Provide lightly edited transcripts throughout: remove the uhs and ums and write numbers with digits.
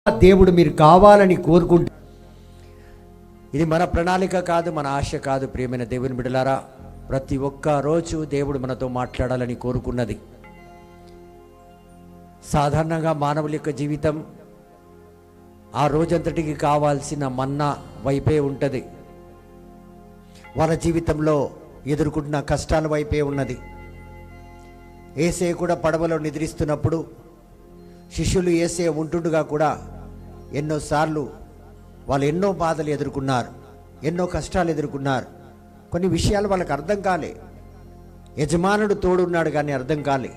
దేవుడు మీరు కావాలని కోరుకుంటే ఇది మన ప్రణాళిక కాదు, మన ఆశ కాదు. ప్రియమైన దేవుని బిడ్డలారా, ప్రతి ఒక్క రోజు దేవుడు మనతో మాట్లాడాలని కోరుకున్నది. సాధారణంగా మానవుల యొక్క జీవితం ఆ రోజంతటికి కావాల్సిన మన్నా వైపే ఉంటుంది. వాళ్ళ జీవితంలో ఎదుర్కొంటున్న కష్టాల వైపే ఉన్నది. యేసయ్య కూడా పడవలో నిద్రిస్తున్నప్పుడు శిష్యులు యేసయ్య ఉంటుండగా కూడా ఎన్నోసార్లు వాళ్ళు ఎన్నో బాధలు ఎదుర్కొన్నారు, ఎన్నో కష్టాలు ఎదుర్కొన్నారు. కొన్ని విషయాలు వాళ్ళకి అర్థం కాలే. యజమానుడు తోడున్నాడు కానీ అర్థం కాలే.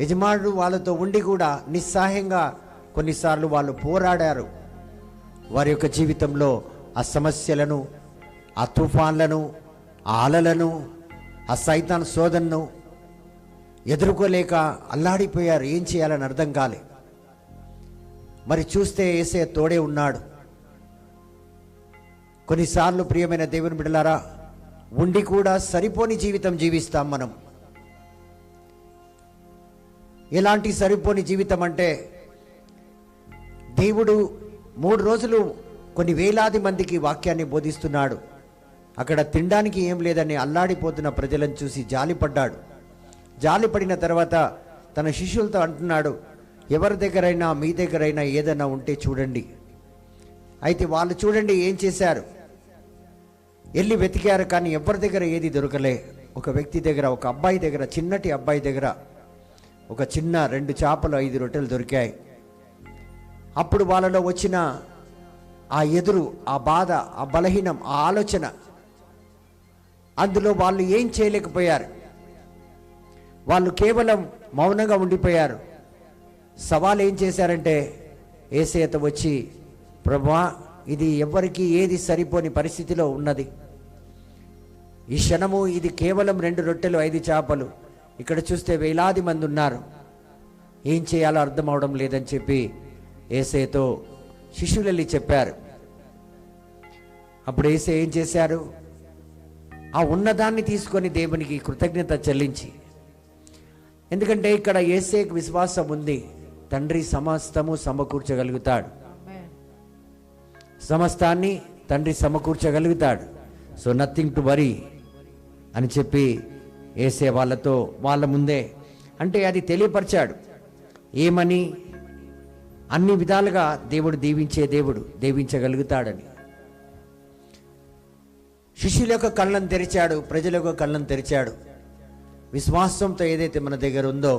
యజమానుడు వాళ్ళతో ఉండి కూడా నిస్సహాయంగా కొన్నిసార్లు వాళ్ళు పోరాడారు. వారి యొక్క జీవితంలో ఆ సమస్యలను, ఆ తుఫాన్లను, ఆ అలలను, ఆ సైతాన్ శోధనను ఎదుర్కోలేక అల్లాడిపోయారు. ఏం చేయాలని అర్థం కాలే. మరి చూస్తే యేసయ్య తోడే ఉన్నాడు. కొన్నిసార్లు ప్రియమైన దేవుని బిడ్డలారా, ఉండి కూడా సరిపోని జీవితం జీవిస్తాం మనం. ఎలాంటి సరిపోని జీవితం అంటే, దేవుడు 3 రోజులు కొన్ని వేలాది మందికి వాక్యాన్ని బోధిస్తున్నాడు. అక్కడ తినడానికి ఏం లేదని అల్లాడిపోతున్న ప్రజలను చూసి జాలిపడ్డాడు. జాలిపడిన తర్వాత తన శిష్యులతో అంటున్నాడు, ఎవరి దగ్గరైనా మీ దగ్గరైనా ఏదైనా ఉంటే చూడండి. అయితే వాళ్ళు చూడండి ఏం చేశారు, వెళ్ళి వెతికారు కానీ ఎవరి దగ్గర ఏది దొరకలే. ఒక వ్యక్తి దగ్గర, ఒక అబ్బాయి దగ్గర, చిన్నటి అబ్బాయి దగ్గర ఒక చిన్న 2 చేపలు 5 రొట్టెలు దొరికాయి. అప్పుడు వాళ్ళలో వచ్చిన ఆ ఎదురు, ఆ బాధ, ఆ బలహీనం, ఆ ఆలోచన, అందులో వాళ్ళు ఏం చేయలేకపోయారు. వాళ్ళు కేవలం మౌనంగా ఉండిపోయారు. సవాల్ ఏం చేశారంటే, యేసయ్యతో వచ్చి, ప్రభువా, ఇది ఎవ్వరికి ఏది సరిపోని పరిస్థితిలో ఉన్నది. ఈ క్షణము ఇది కేవలం 2 రొట్టెలు 5 చేపలు, ఇక్కడ చూస్తే వేలాది మంది ఉన్నారు. ఏం చేయాలో అర్థం అవడం లేదని చెప్పి యేసయ్యతో శిష్యులు వెళ్ళి చెప్పారు. అప్పుడు యేసయ్య ఏం చేశారు, ఆ ఉన్నదాన్ని తీసుకొని దేవునికి కృతజ్ఞత చెల్లించి, ఎందుకంటే ఇక్కడ యేసయ్యకు విశ్వాసం ఉంది, తండ్రి సమస్తము సమకూర్చగలుగుతాడు, సమస్తాన్ని తండ్రి సమకూర్చగలుగుతాడు. సో నథింగ్ టు వరీ అని చెప్పి యేసయ్య వాళ్ళ ముందే అంటే అది తెలియపరిచాడు. ఏమని? అన్ని విధాలుగా దేవుడు దీవించే దేవుడు, దీవించగలుగుతాడని. శిష్యుల యొక్క కళ్ళను తెరిచాడు, ప్రజల యొక్క కళ్ళను తెరిచాడు. విశ్వాసంతో ఏదైతే మన దగ్గర ఉందో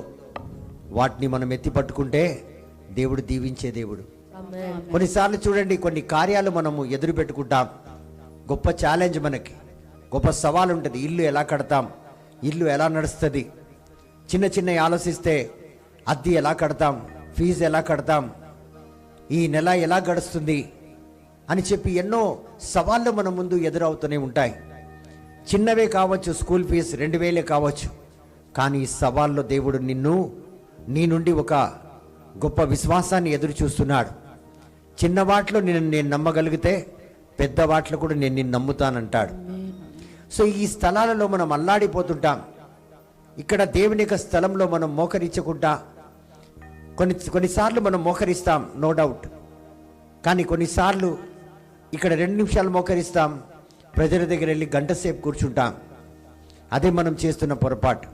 వాటిని మనం ఎత్తి పట్టుకుంటే దేవుడు దీవించే దేవుడు. కొన్నిసార్లు చూడండి, కొన్ని కార్యాలు మనము ఎదురు పెట్టుకుంటాం. గొప్ప ఛాలెంజ్, మనకి గొప్ప సవాల్ ఉంటుంది. ఇల్లు ఎలా కడతాం, ఇల్లు ఎలా నడుస్తుంది, చిన్న చిన్న ఆలోచిస్తే అద్దె ఎలా కడతాం, ఫీజు ఎలా కడతాం, ఈ నెల ఎలా గడుస్తుంది అని చెప్పి ఎన్నో సవాళ్ళు మన ముందు ఎదురవుతూనే ఉంటాయి. చిన్నవే కావచ్చు, స్కూల్ ఫీజు 2000 కావచ్చు. కానీ ఈ సవాల్లో దేవుడు నీ నుండి ఒక గొప్ప విశ్వాసాన్ని ఎదురు చూస్తున్నాడు. చిన్న వాటిలో నేను నమ్మగలిగితే పెద్ద వాటిలో కూడా నేను నిన్ను నమ్ముతానంటాడు. సో ఈ స్థలాలలో మనం అల్లాడిపోతుంటాం. ఇక్కడ దేవుని యొక్క స్థలంలో మనం మోకరించకుండా కొన్నిసార్లు మనం మోకరిస్తాం, నో డౌట్. కానీ కొన్నిసార్లు ఇక్కడ 2 నిమిషాలు మోకరిస్తాం, ప్రజల దగ్గర వెళ్ళి గంట సేపు కూర్చుంటాం. అదే మనం చేస్తున్న పొరపాటు.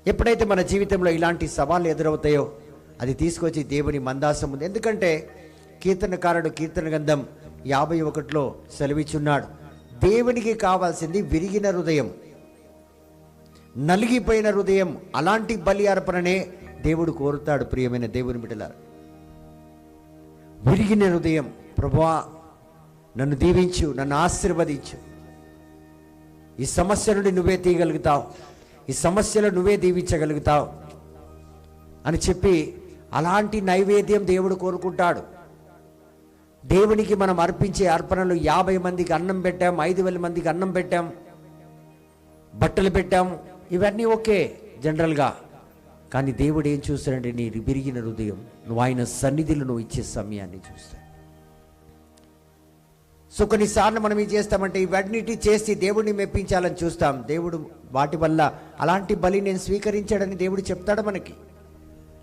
ఎప్పుడైతే మన జీవితంలో ఇలాంటి సవాళ్ళు ఎదురవుతాయో అది తీసుకొచ్చి దేవుని మందాసం ఉంది. ఎందుకంటే కీర్తనకారుడు కీర్తన గ్రంథం 51లో సెలవిచ్చున్నాడు, దేవునికి కావాల్సింది విరిగిన హృదయం, నలిగిపోయిన హృదయం. అలాంటి బలి అర్పణనే దేవుడు కోరుతాడు. ప్రియమైన దేవుని బిడ్డలారా, విరిగిన హృదయం, ప్రభువా నన్ను దీవించు, నన్ను ఆశీర్వదించు, ఈ సమస్య నుండి నువ్వే తీయగలుగుతావు, ఈ సమస్యలో నువ్వే దీవించగలుగుతావు అని చెప్పి అలాంటి నైవేద్యం దేవుడు కోరుకుంటాడు. దేవునికి మనం అర్పించే అర్పణలు 50 మందికి అన్నం పెట్టాం, 5000 మందికి అన్నం పెట్టాం, బట్టలు పెట్టాం, ఇవన్నీ ఓకే జనరల్గా. కానీ దేవుడు ఏం చూస్తాడంటే నీ విరిగిన హృదయం, నువ్వు ఆయన సన్నిధిలో నువ్వు ఇచ్చే సమయాన్ని చూస్తాడు. సో కొన్నిసార్లు మనం ఏం చేస్తామంటే ఇవన్నిటి చేసి దేవుడిని మెప్పించాలని చూస్తాం. దేవుడు వాటి వల్ల అలాంటి బలి నేను స్వీకరించాడని దేవుడు చెప్తాడు మనకి.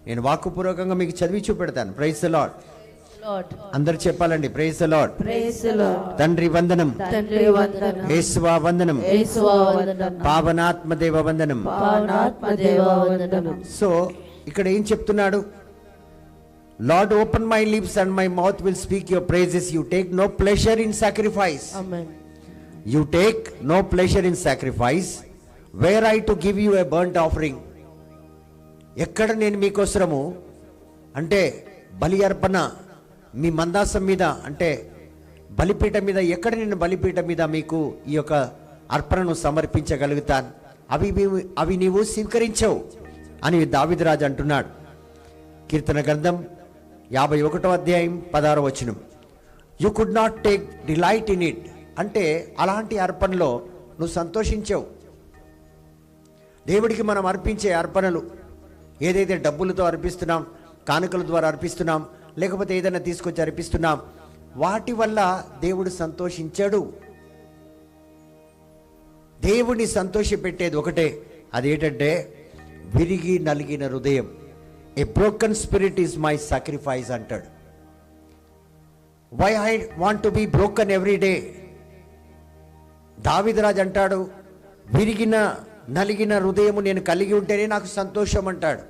నేను వాక్కుపూర్వకంగా మీకు చదివి చూపెడతాను. Praise the lord. లార్డ్ అందరు చెప్పాలండి, praise the Lord. Praise the Lord. తండ్రి వందనం, తండ్రి వందనం, యేసువా వందనం, యేసువా వందనం, పావనాత్మ దేవ వందనం. పావనాత్మ దేవ వందనం. సో ఇక్కడ ఏం చెప్తున్నాడు? Lord open my lips and my mouth will speak your praises. You take no pleasure in sacrifice. Amen. You take no pleasure in sacrifice where I to give you a burnt offering. ఎక్కడ నేను మీకోసరము అంటే బలి అర్పణ మీ మందాసం మీద అంటే బలిపీఠం మీద, ఎక్కడ నేను బలిపీఠం మీద మీకు ఈ యొక్క అర్పణను సమర్పించగలుగుతాను? అవి నీవు స్వీకరించవు అని దావీదు రాజు అంటున్నాడు. కీర్తన గ్రంథం 51వ అధ్యాయం 16వ వచనం. You could not take delight in it. అంటే అలాంటి అర్పణలో నువ్వు సంతోషించవు. దేవుడికి మనం అర్పించే అర్పణలు ఏదైతే డబ్బులతో అర్పిస్తున్నాం, కానుకల ద్వారా అర్పిస్తున్నాం, లేకపోతే ఏదైనా తీసుకొచ్చి అర్పిస్తున్నాం, వాటి వల్ల దేవుడు సంతోషించాడు. దేవుడిని సంతోషపెట్టేది ఒకటే, అదేంటంటే విరిగి నలిగిన హృదయం. A broken spirit is my sacrifice అంటాడు. Why I want to be broken every day. దావీదు రాజు అంటాడు, విరిగిన నలిగిన హృదయము నేను కలిగి ఉంటేనే నాకు సంతోషం అంటాడు.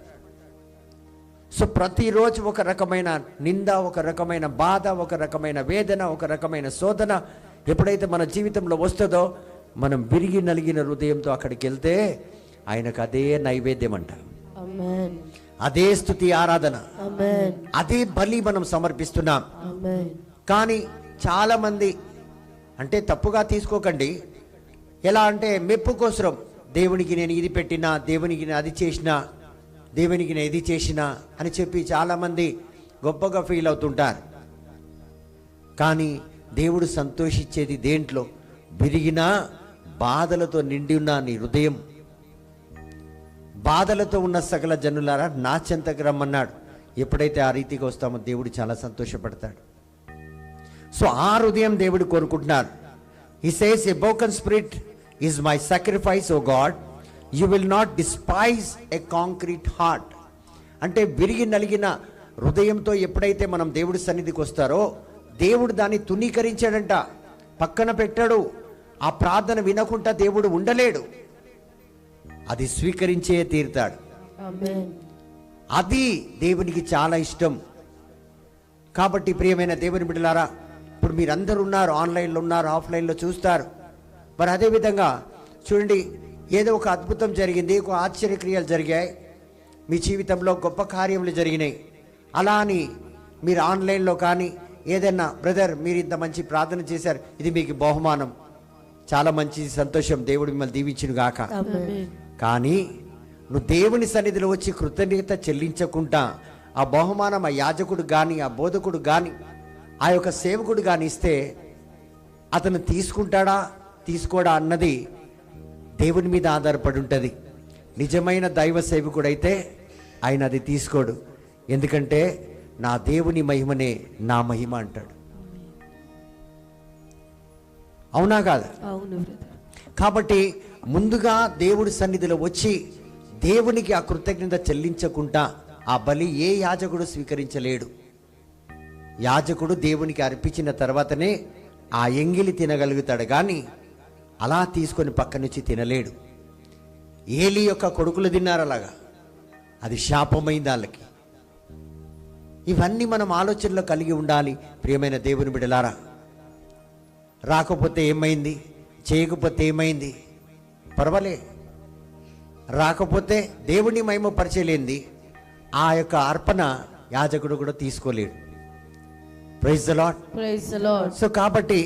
సో ప్రతిరోజు ఒక రకమైన నింద, ఒక రకమైన బాధ, ఒక రకమైన వేదన, ఒక రకమైన శోధన ఎప్పుడైతే మన జీవితంలో వస్తుందో, మనం విరిగి నలిగిన హృదయంతో అక్కడికి వెళ్తే ఆయనకు అదే నైవేద్యం అంట. ఆమేన్. అదే స్తుతి ఆరాధన, ఆమేన్. అదే బలి మనం సమర్పిస్తున్నాం. ఆమేన్. కానీ చాలా మంది అంటే తప్పుగా తీసుకోకండి, ఎలా అంటే మెప్పు కోసరం దేవునికి నేను ఇది పెట్టినా, దేవునికి నేను అది చేసినా, దేవునికి నేను ఇది చేసినా అని చెప్పి చాలామంది గొప్పగా ఫీల్ అవుతుంటారు. కానీ దేవుడు సంతోషించేది దేంట్లో? విరిగిన బాధలతో నిండి ఉన్న నీ హృదయం. బాధలతో ఉన్న సకల జనులారా నా చెంతకు రమ్మన్నాడు. ఎప్పుడైతే ఆ రీతికి వస్తామో దేవుడు చాలా సంతోషపడతాడు. సో ఆ హృదయం దేవుడు కోరుకుంటున్నారు. He says, a broken spirit is my sacrifice, O God. You will not despise a concrete heart. అంటే విరిగి నలిగిన హృదయంతో ఎప్పుడైతే మనం దేవుడి సన్నిధికి వస్తారో దేవుడు దాన్ని తునీకరించాడంట, పక్కన పెట్టాడు. ఆ ప్రార్థన వినకుండా దేవుడు ఉండలేడు, అది స్వీకరించే తీరుతాడు. ఆమేన్. అది దేవునికి చాలా ఇష్టం. కాబట్టి ప్రియమైన దేవుని బిడ్డలారా, ఇప్పుడు మీరందరూ ఉన్నారు, ఆన్లైన్లో ఉన్నారు, ఆఫ్లైన్లో చూస్తారు. మరి అదేవిధంగా చూడండి, ఏదో ఒక అద్భుతం జరిగింది, ఒక ఆశ్చర్యక్రియలు జరిగాయి, మీ జీవితంలో గొప్ప కార్యములు జరిగినాయి. అలా అని మీరు ఆన్లైన్లో కానీ ఏదైనా, బ్రదర్ మీరు ఇంత మంచి ప్రార్థన చేశారు, ఇది మీకు బహుమానం, చాలా మంచి సంతోషం, దేవుడు మిమ్మల్ని దీవించును గాక. ఆమేన్. కానీ నువ్వు దేవుని సన్నిధిలో వచ్చి కృతజ్ఞత చెల్లించకుండా ఆ బహుమానం ఆ యాజకుడు కానీ, ఆ బోధకుడు కానీ, ఆ యొక్క సేవకుడు కానీ ఇస్తే అతను తీసుకుంటాడా తీసుకోడా అన్నది దేవుని మీద ఆధారపడి ఉంటుంది. నిజమైన దైవ సేవకుడైతే ఆయన అది తీసుకోడు. ఎందుకంటే నా దేవుని మహిమనే నా మహిమ అంటాడు. అవునా కాదా? అవును బ్రదర్. కాబట్టి ముందుగా దేవుడి సన్నిధిలో వచ్చి దేవునికి ఆ కృతజ్ఞత చెల్లించకుండా ఆ బలి ఏ యాజకుడు స్వీకరించలేడు. యాజకుడు దేవునికి అర్పించిన తర్వాతనే ఆ ఎంగిలి తినగలుగుతాడు, కానీ అలా తీసుకొని పక్క నుంచి తినలేడు. ఏలి యొక్క కొడుకులు తిన్నారు అలాగా, అది శాపమైంది వాళ్ళకి. ఇవన్నీ మనం ఆలోచనలో కలిగి ఉండాలి. ప్రియమైన దేవుని బిడ్డలారా, రాకపోతే ఏమైంది, చేయకపోతే ఏమైంది, పర్వాలే. రాకపోతే దేవుని మహిమ పరిచయలేంది ఆ యొక్క అర్పణ యాజకుడు కూడా తీసుకోలేడు. Praise the Lord. Praise the Lord. So కాబట్టి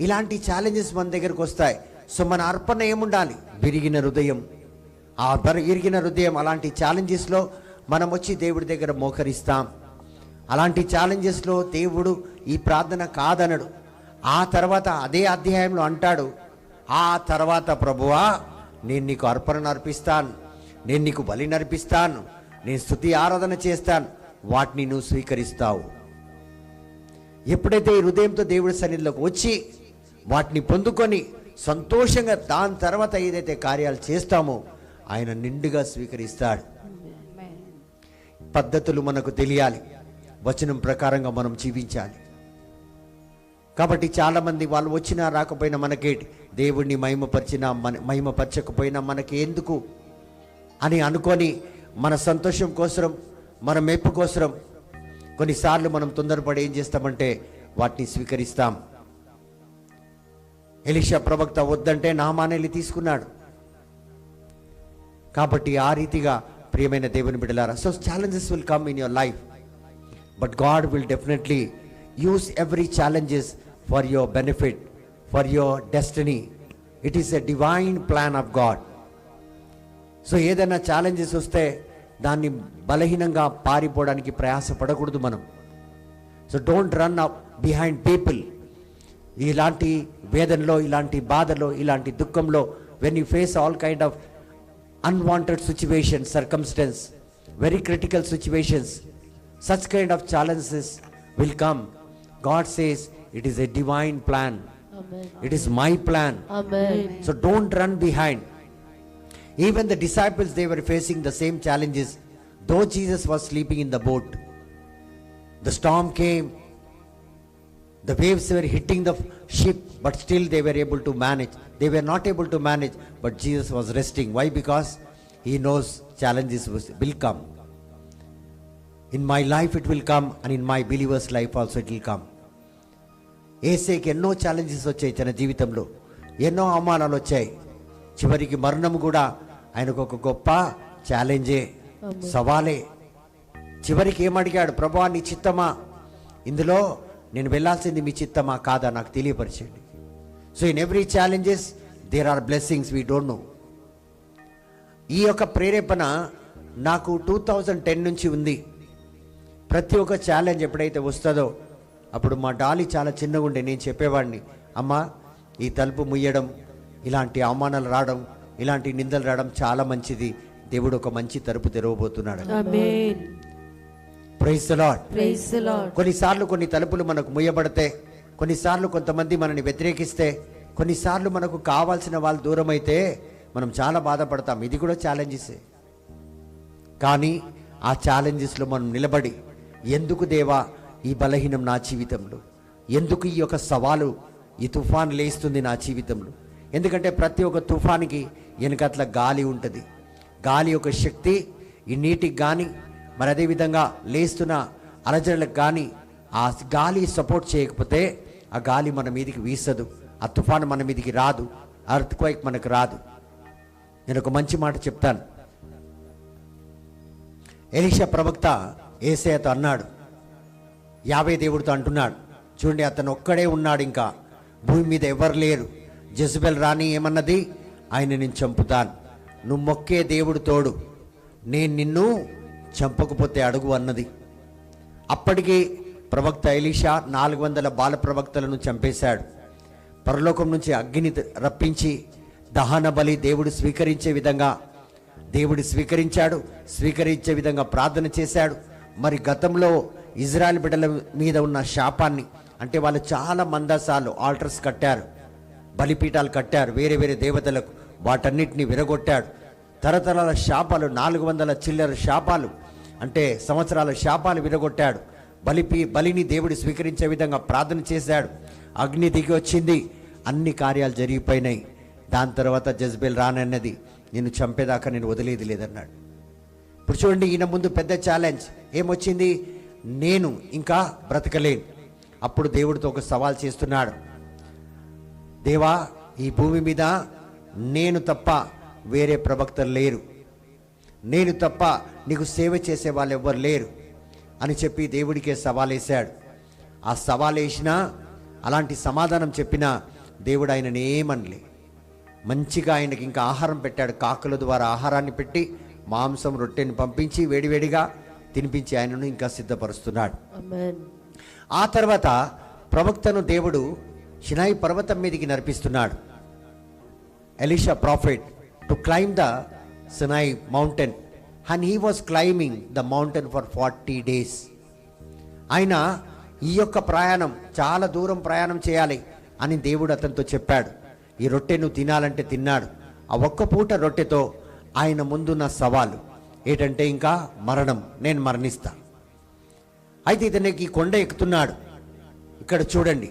ఇలాంటి ఛాలెంజెస్ మన దగ్గరకు వస్తాయి. సో మన అర్పణ ఏముండాలి? విరిగిన హృదయం. ఆ విరిగిన హృదయం అలాంటి ఛాలెంజెస్లో మనం వచ్చి దేవుడి దగ్గర మోకరిస్తాం. అలాంటి ఛాలెంజెస్లో దేవుడు ఈ ప్రార్థన కాదనడు. ఆ తర్వాత అదే అధ్యాయంలో అంటాడు, ఆ తర్వాత ప్రభువా నేను నీకు అర్పణను అర్పిస్తాను, నేను నీకు బలిని అర్పిస్తాను, నేను స్తుతి ఆరాధన చేస్తాను, వాటిని నువ్వు స్వీకరిస్తావు. ఎప్పుడైతే ఈ హృదయంతో దేవుడి సన్నిధిలోకి వచ్చి వాటిని పొందుకొని సంతోషంగా దాని తర్వాత ఏదైతే కార్యాలు చేస్తామో ఆయన నిండుగా స్వీకరిస్తాడు. పద్ధతులు మనకు తెలియాలి, వచనం ప్రకారంగా మనం జీవించాలి. కాబట్టి చాలామంది వాళ్ళు వచ్చినా రాకపోయినా మనకేంటి, దేవుణ్ణి మహిమపరచకపోయినా మనకి ఎందుకు అని అనుకొని మన సంతోషం కోసం, మన మెప్పు కోసం కొన్నిసార్లు మనం తొందరపడి ఏం చేస్తామంటే వాటిని స్వీకరిస్తాం. ఎలీషా ప్రవక్త వద్దంటే నామానేలి తీసుకున్నాడు. కాబట్టి ఆ రీతిగా ప్రియమైన దేవుని బిడ్డలారా, so challenges will come in your life, but God will definitely use every challenges for your benefit, for your destiny. It is a divine plan of God. So ఏదైనా ఛాలెంజెస్ వస్తే దాన్ని బలహీనంగా పారిపోవడానికి ప్రయాసపడకూడదు మనం. So don't run up behind people. ఇలాంటి వేదనలో, ఇలాంటి బాధలో, ఇలాంటి దుఃఖంలో, when you face all kind of unwanted situations, circumstance, very critical situations, such kind of challenges will come. God says it is a divine plan. Amen. It is my plan. Amen. So don't run behind. Even the disciples, they were facing the same challenges. Though Jesus was sleeping in the boat, the storm came, the waves were hitting the ship, but still they were able to manage. They were not able to manage, but Jesus was resting. Why? Because he knows challenges will come. In my life it will come, and in my believer's life also it will come. ఏసేకి ఎన్నో challenges వచ్చాయి తన జీవితంలో, ఎన్నో అవమానాలు వచ్చాయి. చివరికి మరణం కూడా ఆయనకు ఒక గొప్ప ఛాలెంజే, సవాలే. చివరికి ఏమడిగాడు, ప్రభువా నీ చిత్తమా, ఇందులో నేను వెళ్ళాల్సింది మీ చిత్తమా కాదా నాకు తెలియపరచండి. So in every challenges there are blessings we don't know. ఈ యొక్క ప్రేరేపణ నాకు 2010 నుంచి ఉంది. ప్రతి ఒక్క ఛాలెంజ్ ఎప్పుడైతే వస్తుందో అప్పుడు మా డాలీ చాలా చిన్నగా ఉండే, నేను చెప్పేవాడిని, అమ్మ ఈ తలుపు ముయ్యడం, ఇలాంటి అవమానాలు రావడం, ఇలాంటి నిందలు రావడం చాలా మంచిది, దేవుడు ఒక మంచి తలుపు తెరవబోతున్నాడు. ఆమేన్. Praise the Lord. Praise the Lord. కొన్నిసార్లు కొన్ని తలుపులు మనకు ముయ్యబడితే, కొన్నిసార్లు కొంతమంది మనని వ్యతిరేకిస్తే, కొన్నిసార్లు మనకు కావాల్సిన వాళ్ళు దూరం అయితే మనం చాలా బాధపడతాం. ఇది కూడా ఛాలెంజెసే. కానీ ఆ ఛాలెంజెస్లో మనం నిలబడి, ఎందుకు దేవా ఈ బలహీనం నా జీవితంలో, ఎందుకు ఈ యొక్క సవాలు, ఈ తుఫాను లేస్తుంది నా జీవితంలో? ఎందుకంటే ప్రతి ఒక్క తుఫానికి వెనకట్ల గాలి ఉంటుంది. గాలి యొక్క శక్తి ఈ నీటికి కానీ, మరి అదేవిధంగా లేస్తున్న అలజడులకు కానీ ఆ గాలి సపోర్ట్ చేయకపోతే ఆ గాలి మన మీదికి వీసదు, ఆ తుఫాను మన మీదికి రాదు, అర్త్ క్వైక్ మనకు రాదు. నేను ఒక మంచి మాట చెప్తాను. ఎలీషా ప్రవక్త యేసయ్యతో అన్నాడు, యావే దేవుడితో అంటున్నాడు, చూడండి అతను ఒక్కడే ఉన్నాడు, ఇంకా భూమి మీద ఎవరు లేరు. జెజబెల్ రాణి ఏమన్నది, ఆయన నేను చంపుతాను, నువ్వు మొక్కే దేవుడు తోడు, నేను నిన్ను చంపకపోతే అడుగు అన్నది. అప్పటికి ప్రవక్త ఎలీషా 400 బాల ప్రవక్తలను చంపేశాడు. పరలోకం నుంచి అగ్నిని రప్పించి దహన బలి దేవుడు స్వీకరించే విధంగా దేవుడు స్వీకరించే విధంగా ప్రార్థన చేశాడు. మరి గతంలో ఇజ్రాయెల్ బిడ్డల మీద ఉన్న శాపాన్ని, అంటే వాళ్ళు చాలా మందసాలు ఆల్టర్స్ కట్టారు, బలిపీఠాలు కట్టారు వేరే వేరే దేవతలకు, వాటన్నిటిని విరగొట్టాడు. తరతరాల శాపాలు, 400 చిల్లర శాపాలు, అంటే సంవత్సరాల శాపాలు విరగొట్టాడు. బలిని దేవుడు స్వీకరించే విధంగా ప్రార్థన చేశాడు. అగ్ని దిగి వచ్చింది, అన్ని కార్యాలు జరిగిపోయినాయి. దాని తర్వాత జెజబెల్ రానన్నది, నేను చంపేదాకా నేను వదిలేది లేదన్నాడు. ఇప్పుడు చూడండి, ఈయన ముందు పెద్ద ఛాలెంజ్ ఏమొచ్చింది, నేను ఇంకా బ్రతకలేను. అప్పుడు దేవుడితో ఒక సవాల్ చేస్తున్నాడు, దేవా ఈ భూమి మీద నేను తప్ప వేరే ప్రవక్తలు లేరు, నేను తప్ప నీకు సేవ చేసే వాళ్ళు ఎవ్వరు లేరు అని చెప్పి దేవుడికే సవాల్ వేశాడు. ఆ సవాల్ వేసినా, అలాంటి సమాధానం చెప్పినా దేవుడు ఆయనని ఏమనలే. మంచిగా ఆయనకి ఇంకా ఆహారం పెట్టాడు. కాకుల ద్వారా ఆహారాన్ని పెట్టి మాంసం రొట్టెని పంపించి వేడివేడిగా తినిపించి ఆయనను ఇంకా సిద్ధపరుస్తున్నాడు. ఆ తర్వాత ప్రవక్తను దేవుడు షినాయి పర్వతం మీదకి నడిపిస్తున్నాడు. Elisha prophet to claim the Sinai mountain, and he was climbing the mountain for 40 days. ఆయన ఈ యొక్క ప్రయాణం చాలా దూరం ప్రయాణం చేయాలి అని దేవుడు అతనితో చెప్పాడు. ఈ రొట్టె నువ్వు తినాలంటే తిన్నాడు. ఆ ఒక్క పూట రొట్టెతో ఆయన ముందున్న సవాలు, ఏంటంటే ఇంకా మరణం, నేను మరణిస్తా. అయితే ఇతనికి కొండ ఎక్కుతున్నాడు. ఇక్కడ చూడండి,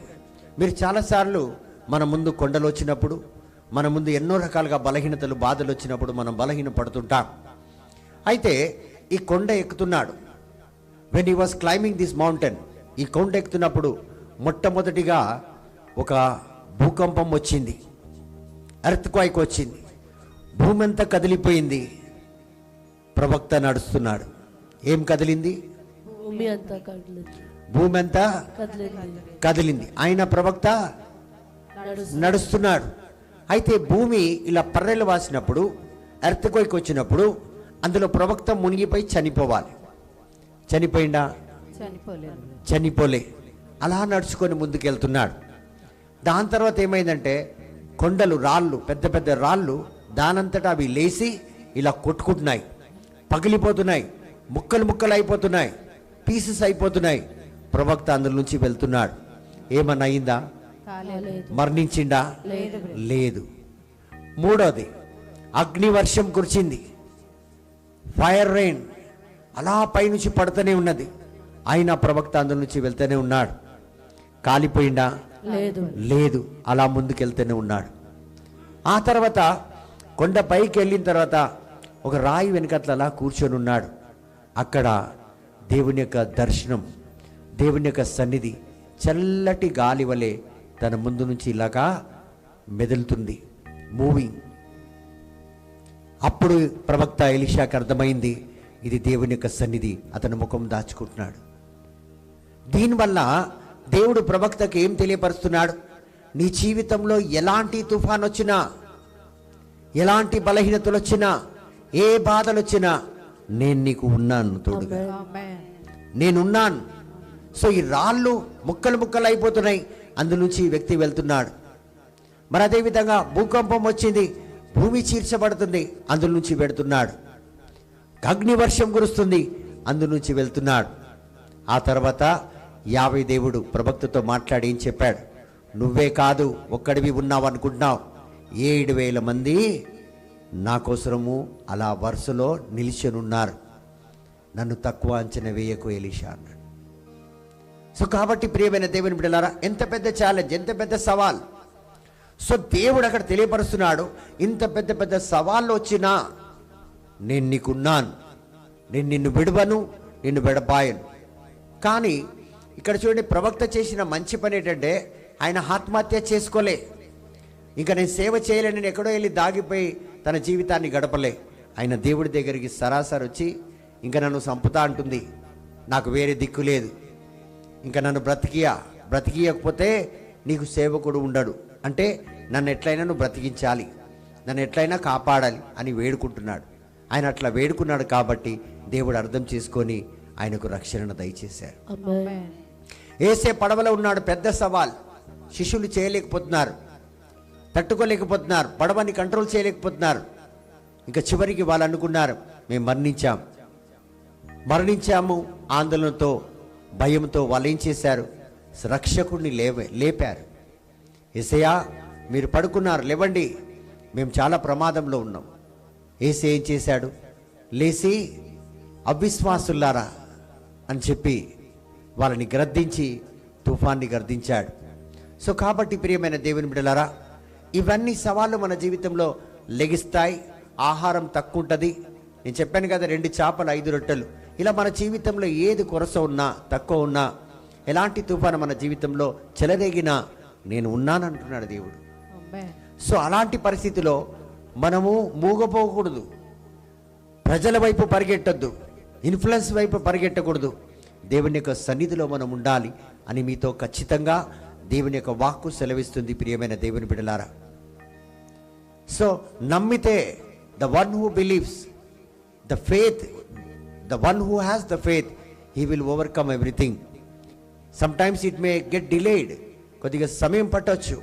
మీరు చాలాసార్లు మన ముందు కొండలు వచ్చినప్పుడు, మన ముందు ఎన్నో రకాలుగా బలహీనతలు బాధలు వచ్చినప్పుడు మనం బలహీన పడుతుంటాం. అయితే ఈ కొండ ఎక్కుతున్నాడు. When he was climbing this mountain, ఈ కొండ ఎక్కుతున్నప్పుడు మొట్టమొదటిగా ఒక భూకంపం వచ్చింది, ఎర్త్క్వైక్ వచ్చింది, భూమి అంతా కదిలిపోయింది. ప్రవక్త నడుస్తున్నాడు. ఏం కదిలింది? భూమి అంతా కదిలింది. భూమి అంతా కదిలింది. కదిలింది. ఆయన ప్రవక్త నడుస్తున్నాడు. అయితే భూమి ఇలా పర్రెలు వాసినప్పుడు, ఎర్త్క్వైక్ వచ్చినప్పుడు అందులో ప్రవక్త మునిగిపోయి చనిపోవాలి. చనిపోయిందా? చనిపోలే. అలా నడుచుకొని ముందుకెళ్తున్నాడు. దాని తర్వాత ఏమైందంటే కొండలు, రాళ్ళు, పెద్ద పెద్ద రాళ్ళు దానంతటా అవి లేచి ఇలా కొట్టుకుంటున్నాయి, పగిలిపోతున్నాయి, ముక్కలు ముక్కలు అయిపోతున్నాయి, పీసెస్ అయిపోతున్నాయి. ప్రవక్త అందులో నుంచి వెళ్తున్నాడు. ఏమన్నా అయిందా? మరణించిండా? లేదు. మూడోది, అగ్నివర్షం కురిచింది, ఫైర్ రెయిన్ అలా పైనుంచి పడుతూనే ఉన్నది. అయినా ప్రవక్త అందులో నుంచి వెళ్తూనే ఉన్నాడు. కాలిపోయిందా? లేదు. అలా ముందుకెళ్తూనే ఉన్నాడు. ఆ తర్వాత కొండ పైకి వెళ్ళిన తర్వాత ఒక రాయి వెనకట్ల అలా కూర్చొని ఉన్నాడు. అక్కడ దేవుని యొక్క దర్శనం, దేవుని యొక్క సన్నిధి చల్లటి గాలి వలె తన ముందు నుంచి ఇలాగా మెదులుతుంది, మూవింగ్. అప్పుడు ప్రవక్త ఎలీషాకి అర్థమైంది, ఇది దేవుని యొక్క సన్నిధి. అతని ముఖం దాచుకుంటున్నాడు. దీనివల్ల దేవుడు ప్రవక్తకి ఏం తెలియపరుస్తున్నాడు? నీ జీవితంలో ఎలాంటి తుఫాన్ వచ్చినా, ఎలాంటి బలహీనతలు వచ్చినా, ఏ బాధలు వచ్చినా, నేను నీకు ఉన్నాను తోడుగా, నేనున్నాను. సో ఈ రాళ్ళు ముక్కలు ముక్కలు అయిపోతున్నాయి, అందులోంచి ఈ వ్యక్తి వెళ్తున్నాడు. మరి అదేవిధంగా భూకంపం వచ్చింది, భూమి చీల్చబడుతుంది, అందులో నుంచి వెడుతున్నాడు. అగ్నివర్షం కురుస్తుంది, అందులోంచి వెళ్తున్నాడు. ఆ తర్వాత యావే దేవుడు ప్రవక్తతో మాట్లాడి ఏం చెప్పాడు? నువ్వే కాదు ఒక్కడివి ఉన్నావు అనుకుంటున్నావు, 7,000 మంది నా కోసము అలా వరుసలో నిలిచనున్నారు, నన్ను తక్కువ అంచనా వేయకు ఎలీషా అన్నాడు. సో కాబట్టి ప్రియమైన దేవుని బిడ్డలారా, ఎంత పెద్ద ఛాలెంజ్, ఎంత పెద్ద సవాల్. సో దేవుడు అక్కడ తెలియపరుస్తున్నాడు, ఇంత పెద్ద పెద్ద సవాళ్ళు వచ్చినా నేను నీకున్నాను, నేను నిన్ను విడవను, నిన్ను విడపాయను. కానీ ఇక్కడ చూడండి, ప్రవక్త చేసిన మంచి పని ఏంటంటే ఆయన ఆత్మహత్య చేసుకోలే. ఇంకా నేను సేవ చేయలేను, నేను ఎక్కడో వెళ్ళి దాగిపోయి తన జీవితాన్ని గడపలే. ఆయన దేవుడి దగ్గరికి సరాసరి వచ్చి, ఇంకా నన్ను చంపుతా అంటుంది, నాకు వేరే దిక్కు లేదు, ఇంకా నన్ను బ్రతికియకపోతే నీకు సేవకుడు ఉండడు, అంటే నన్ను ఎట్లయినా నువ్వు బ్రతికించాలి, నన్ను ఎట్లయినా కాపాడాలి అని వేడుకుంటున్నాడు. ఆయన అట్లా వేడుకున్నాడు కాబట్టి దేవుడు అర్థం చేసుకొని ఆయనకు రక్షణను దయచేశారు. ఏసే పడవలో ఉన్నాడు, పెద్ద సవాల్, శిష్యులు చేయలేకపోతున్నారు, తట్టుకోలేకపోతున్నారు, పడవని కంట్రోల్ చేయలేకపోతున్నారు. ఇంకా చివరికి వాళ్ళు అనుకున్నారు, మేము మరణించాము ఆందోళనతో, భయంతో వాళ్ళు ఏం చేశారు? రక్షకుడిని లేపారు. యేసయ్యా మీరు పడుకున్నారు, లేవండి, మేము చాలా ప్రమాదంలో ఉన్నాం. యేసే ఏం చేశాడు? లేచి అవిశ్వాసులారా అని చెప్పి వాళ్ళని గద్దించి తుఫాన్ని గద్దించాడు. సో కాబట్టి ప్రియమైన దేవుని బిడ్డలారా, ఇవన్నీ సవాళ్ళు మన జీవితంలో లెగిస్తాయి. ఆహారం తక్కువ ఉంటుంది. నేను చెప్పాను కదా, 2 చేపలు 5 రొట్టెలు. ఇలా మన జీవితంలో ఏది కొరస ఉన్నా, తక్కువ ఉన్నా, ఎలాంటి తుఫాను మన జీవితంలో చెలరేగినా నేను ఉన్నానంటున్నాడు దేవుడు. సో అలాంటి పరిస్థితిలో మనము మూగపోకూడదు, ప్రజల వైపు పరిగెట్టద్దు, ఇన్ఫ్లుయెన్స్ వైపు పరిగెట్టకూడదు. దేవుని యొక్క సన్నిధిలో మనం ఉండాలి అని మీతో ఖచ్చితంగా దేవుని యొక్క వాక్కు సెలవిస్తుంది ప్రియమైన దేవుని బిడ్డలారా. సో నమ్మితే, the one who believes, the faith, the one who has the faith, he will overcome everything. Sometimes it may get delayed, కొద్దిగా సమయం పట్టవచ్చు,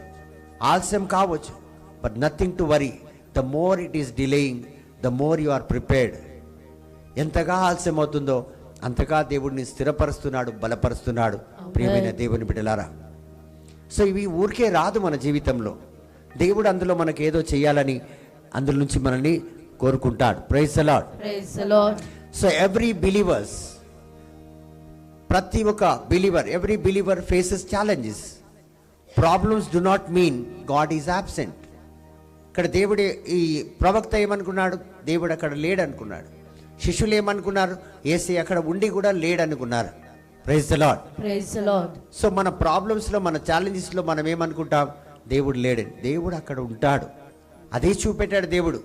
ఆలస్యం కావచ్చు, but nothing to worry. The more it is delaying, the more you are prepared. ఎంతగా ఆలస్యం అవుతుందో అంతగా దేవుడిని స్థిరపరుస్తున్నాడు, బలపరుస్తున్నాడు ప్రియమైన దేవుని బిడ్డలారా. సో ఇవి ఊరికే రాదు మన జీవితంలో. దేవుడు అందులో మనకు ఏదో చేయాలని అందులో నుంచి మనల్ని కోరుకుంటాడు. Praise the Lord. Praise the Lord. So ప్రతి ఒక్క every believer faces challenges. Problems do not mean God is absent. ఇక్కడ దేవుడు, ఈ ప్రవక్త ఏమనుకున్నాడు? దేవుడు అక్కడ లేడు అనుకున్నాడు. శిష్యులు ఏమనుకున్నారు? యేసయ్య అక్కడ ఉండి కూడా లేడు అనుకున్నారు. Praise the Lord. Praise the Lord. So మన ప్రాబ్లమ్స్లో, మన ఛాలెంజెస్లో మనం ఏమనుకుంటాం? దేవుడు లేడని. దేవుడు అక్కడ ఉంటాడు. అదే చూపెట్టాడు దేవుడు.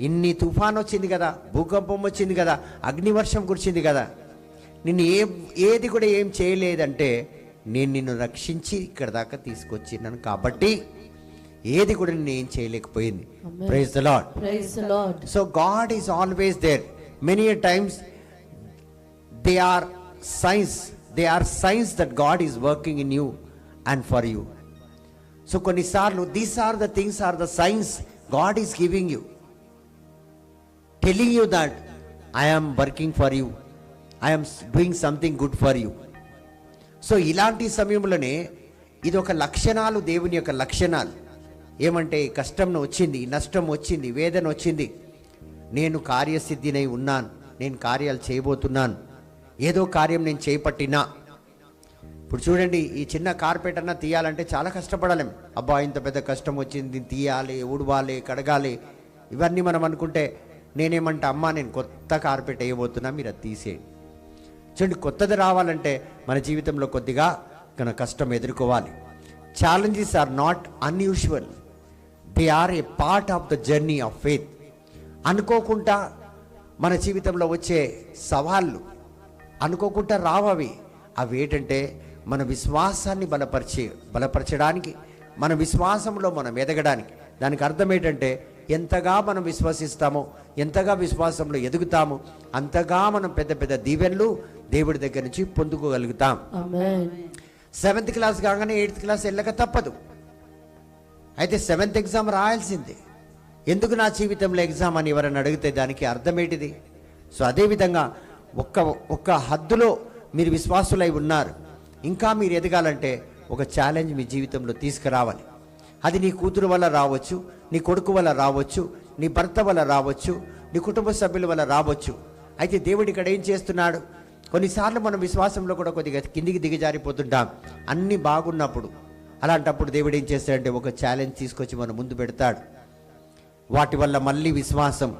ఇన్ని తుఫాన్ వచ్చింది కదా, భూకంపం వచ్చింది కదా, అగ్నివర్షం కురిచింది కదా, నిన్ను ఏది కూడా ఏం చేయలేదంటే నేను నిన్ను రక్షించి ఇక్కడ దాకా తీసుకొచ్చినాను కాబట్టి ఏది కూడా నిన్ను ఏం చేయలేకపోయింది. Praise the Lord. Praise the Lord. So God is always there. Many times they are signs that God is working in you and for you. So కొన్నిసార్లు these are the things are the signs God is giving you, telling you that I am working for you, I am doing something good for you. So ఇలాంటి సమయంలోనే ఇది ఒక లక్షణాలు, దేవుని యొక్క లక్షణాలు. ఏమంటే కష్టం వచ్చింది, నష్టం వచ్చింది, వేదన వచ్చింది, నేను కార్యసిద్ధినై ఉన్నాను, నేను కార్యాలు చేయబోతున్నాను, ఏదో కార్యం నేను చేపట్టినా. ఇప్పుడు చూడండి, ఈ చిన్న కార్పెట్ అన్న తీయాలంటే చాలా కష్టపడాలి. అబ్బా ఇంత పెద్ద కష్టం వచ్చింది, తీయాలి, ఊడవాలి, కడగాలి, ఇవన్నీ మనం అనుకుంటే నేనేమంటే అమ్మా నేను కొత్త కార్పెట్ వేయబోతున్నా, మీరు అది తీసేయండి. చూడండి, కొత్తది రావాలంటే మన జీవితంలో కొద్దిగా కష్టం ఎదుర్కోవాలి. Challenges are not unusual, they are a part of the journey of faith. అనుకోకుండా మన జీవితంలో వచ్చే సవాళ్ళు అనుకోకుండా రావవి. అవి ఏంటంటే మన విశ్వాసాన్ని బలపరచడానికి, మన విశ్వాసంలో మనం ఎదగడానికి. దానికి అర్థం ఏంటంటే ఎంతగా మనం విశ్వసిస్తామో, ఎంతగా విశ్వాసంలో ఎదుగుతామో, అంతగా మనం పెద్ద పెద్ద దీవెనలు దేవుడి దగ్గర నుంచి పొందుకోగలుగుతాం. Amen. 7th క్లాస్ కాగానే 8th క్లాస్ వెళ్ళక తప్పదు. అయితే 7th ఎగ్జామ్ రాయాల్సిందే. ఎందుకు నా జీవితంలో ఎగ్జామ్ అని ఎవరైనా అడిగితే దానికి అర్థం ఏంటిది? సో అదేవిధంగా ఒక్క హద్దులో మీరు విశ్వాసులై ఉన్నారు. ఇంకా మీరు ఎదగాలంటే ఒక ఛాలెంజ్ మీ జీవితంలో తీసుకురావాలి. అది నీ కూతురు వల్ల రావచ్చు, నీ కొడుకు వల్ల రావచ్చు, నీ భర్త వల్ల రావచ్చు, నీ కుటుంబ సభ్యుల వల్ల రావచ్చు. అయితే దేవుడు ఇక్కడ ఏం చేస్తున్నాడు? కొన్నిసార్లు మనం విశ్వాసంలో కూడా కొద్దిగా కిందికి దిగజారిపోతుంటాం అన్నీ బాగున్నప్పుడు. అలాంటప్పుడు దేవుడు ఏం చేస్తాడంటే ఒక ఛాలెంజ్ తీసుకొచ్చి మన ముందు పెడతాడు. వాటి వల్ల మళ్ళీ విశ్వాసం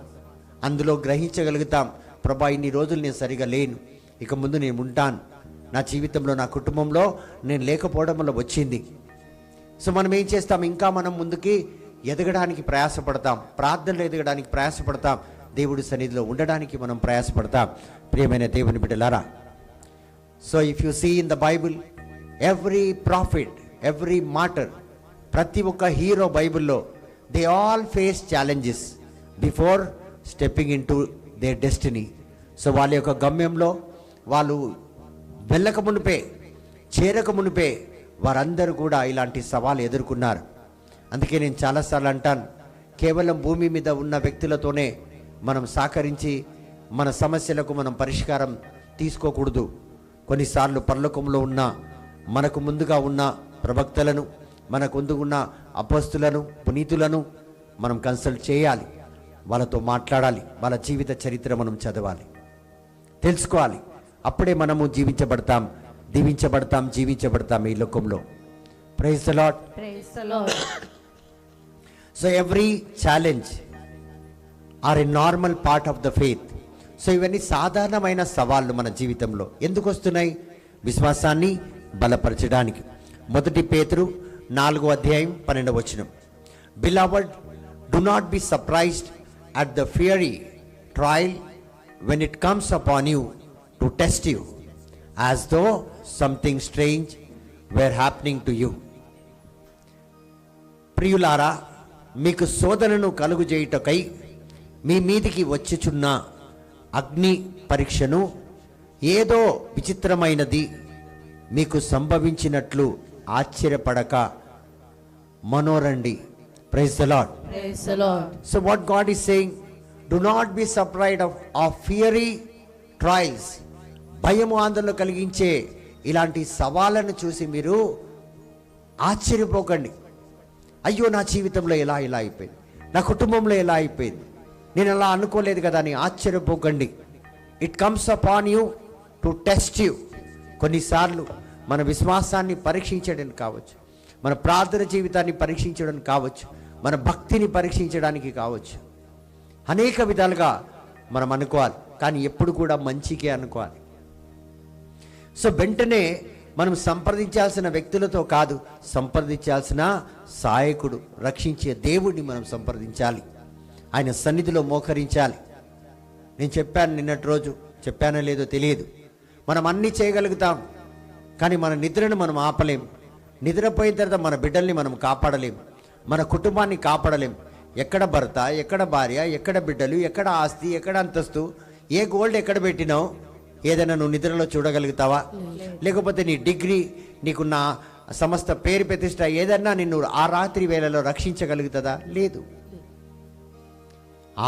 అందులో గ్రహించగలుగుతాం. ప్రభా ఇన్ని రోజులు నేను సరిగా లేను, ఇక ముందు నేను ఉంటాను, నా జీవితంలో నా కుటుంబంలో నేను లేకపోవడం వల్ల వచ్చింది. సో మనం ఏం చేస్తాం? ఇంకా మనం ముందుకి ఎదగడానికి ప్రయాసపడతాం, ప్రార్థనలు ఎదగడానికి ప్రయాసపడతాం, దేవుడి సన్నిధిలో ఉండడానికి మనం ప్రయాసపడతాం. ప్రియమైన దేవుని బిడ్డలారా, so if you see in the Bible, every prophet, every martyr, ప్రతి ఒక్క హీరో బైబిల్లో they all face challenges before stepping into their destiny. So వాళ్ళ యొక్క గమ్యంలో వాళ్ళు వెళ్ళక మునిపే, చేరక మునిపే వారందరూ కూడా ఇలాంటి సవాలు ఎదుర్కొన్నారు. అందుకే నేను చాలాసార్లు అంటాను, కేవలం భూమి మీద ఉన్న వ్యక్తులతోనే మనం సహకరించి మన సమస్యలకు మనం పరిష్కారం తీసుకోకూడదు. కొన్నిసార్లు పరలోకంలో ఉన్న మనకు ముందుగా ఉన్న ప్రవక్తలను, మనకు ముందు ఉన్న అపోస్తులను, పునీతులను మనం కన్సల్ట్ చేయాలి, వాళ్ళతో మాట్లాడాలి, వాళ్ళ జీవిత చరిత్ర మనం చదవాలి, తెలుసుకోవాలి. అప్పుడే మనము జీవించబడతాం, జీవించబడతాం ఈ లోకంలో. Praise the Lord. Praise the Lord. So every challenge are a normal part of the faith. So ఇవన్నీ సాధారణమైన సవాళ్ళు మన జీవితంలో. ఎందుకు వస్తున్నాయి? విశ్వాసాన్ని బలపరచడానికి. 1 పేతురు 4:12 Beloved, do not be surprised at the fiery trial when it comes upon you to test you, as though something strange were happening to you. ప్రియులారా, మీకు శోధనను కలుగు చేయుటకై మీ మీదికి వచ్చుచున్న అగ్ని పరీక్షను ఏదో విచిత్రమైనది మీకు సంభవించినట్లు ఆశ్చర్యపడక మనోరండి. Praise the Lord. Praise the Lord. So what God is saying, do not be surprised of fiery trials. భయము ఆందోళన కలిగించే ఇలాంటి సవాళ్ళను చూసి మీరు ఆశ్చర్యపోకండి. అయ్యో నా జీవితంలో ఇలా అయిపోయింది, నా కుటుంబంలో ఎలా అయిపోయింది, నేను అలా అనుకోలేదు కదా అని ఆశ్చర్యపోకండి. It comes upon you to test you. కొన్నిసార్లు మన విశ్వాసాన్ని పరీక్షించడానికి కావచ్చు, మన ప్రార్థన జీవితాన్ని పరీక్షించడానికి కావచ్చు, మన భక్తిని పరీక్షించడానికి కావచ్చు. అనేక విధాలుగా మనం అనుకోవాలి, కానీ ఎప్పుడు కూడా మంచికే అనుకోవాలి. సో వెంటనే మనం సంప్రదించాల్సిన వ్యక్తులతో కాదు, సంప్రదించాల్సిన సహాయకుడు, రక్షించే దేవుడిని మనం సంప్రదించాలి. ఆయన సన్నిధిలో మోకరించాలి. నేను చెప్పాను నిన్నటి రోజు, చెప్పానో లేదో తెలియదు, మనం అన్నీ చేయగలుగుతాం, కానీ మన నిద్రను మనం ఆపలేం. నిద్రపోయిన తర్వాత మన బిడ్డల్ని మనం కాపాడలేం, మన కుటుంబాన్ని కాపాడలేం. ఎక్కడ భర్త, ఎక్కడ భార్య, ఎక్కడ బిడ్డలు, ఎక్కడ ఆస్తి, ఎక్కడ అంతస్తు, ఏ గోల్డ్ ఎక్కడ పెట్టినావు, ఏదైనా నువ్వు నిద్రలో చూడగలుగుతావా? లేకపోతే నీ డిగ్రీ, నీకున్న సమస్త పేరు ప్రతిష్ట ఏదన్నా నిన్ను ఆ రాత్రి వేళలో రక్షించగలుగుతుందా? లేదు.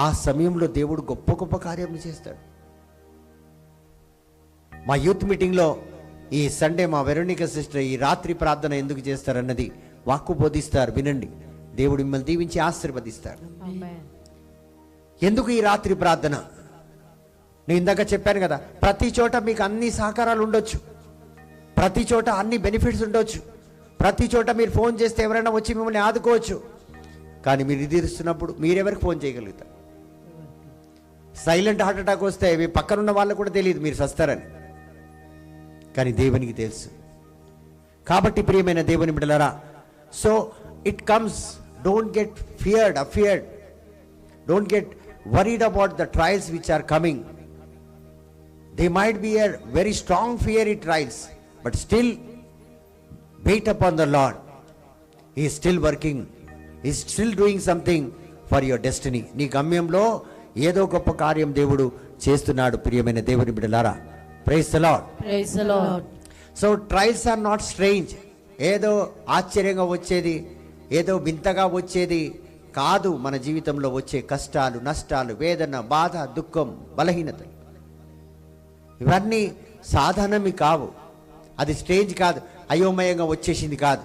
ఆ సమయంలో దేవుడు గొప్ప గొప్ప కార్యం చేస్తాడు. మా యూత్ మీటింగ్లో ఈ సండే మా వెరోనిక సిస్టర్ ఈ రాత్రి ప్రార్థన ఎందుకు చేస్తారన్నది వాక్కు బోధిస్తారు, వినండి. దేవుడు మిమ్మల్ని దీవించి ఆశీర్వదిస్తాడు. ఎందుకు ఈ రాత్రి ప్రార్థన? నేను ఇందాక చెప్పాను కదా, ప్రతి చోట మీకు అన్ని సహకారాలు ఉండొచ్చు, ప్రతి చోట అన్ని బెనిఫిట్స్ ఉండొచ్చు, ప్రతి చోట మీరు ఫోన్ చేస్తే ఎవరైనా వచ్చి మిమ్మల్ని ఆదుకోవచ్చు. కానీ మీరు నిద్రిస్తున్నప్పుడు మీరెవరికి ఫోన్ చేయగలుగుతారు? సైలెంట్ హార్ట్ అటాక్ వస్తే మీ పక్కనున్న వాళ్ళకు కూడా తెలియదు మీరు సస్తారని, కానీ దేవునికి తెలుసు. కాబట్టి ప్రియమైన దేవుని బిడ్డలారా, so it comes, don't get afraid, don't get worried about the trials which are coming. They might be a very strong fiery trials, but still wait upon the Lord. He is still working. He is still doing something for your destiny. నీ గమ్యంలో ఏదో గొప్ప కార్యం దేవుడు చేస్తున్నాడు. ప్రియమైన దేవుని బిడ్డలారా, praise the Lord. Praise the Lord. So trials are not strange. ఏదో ఆశ్చర్యంగా వచ్చేది, ఏదో వింతగా వచ్చేది కాదు. మన జీవితంలో వచ్చే కష్టాలు, నష్టాలు, వేదన, బాధ, దుఃఖం, బలహీనత, ఇవన్నీ సాధారణమి కావు. అది స్టేజ్ కాదు, అయోమయంగా వచ్చేసింది కాదు.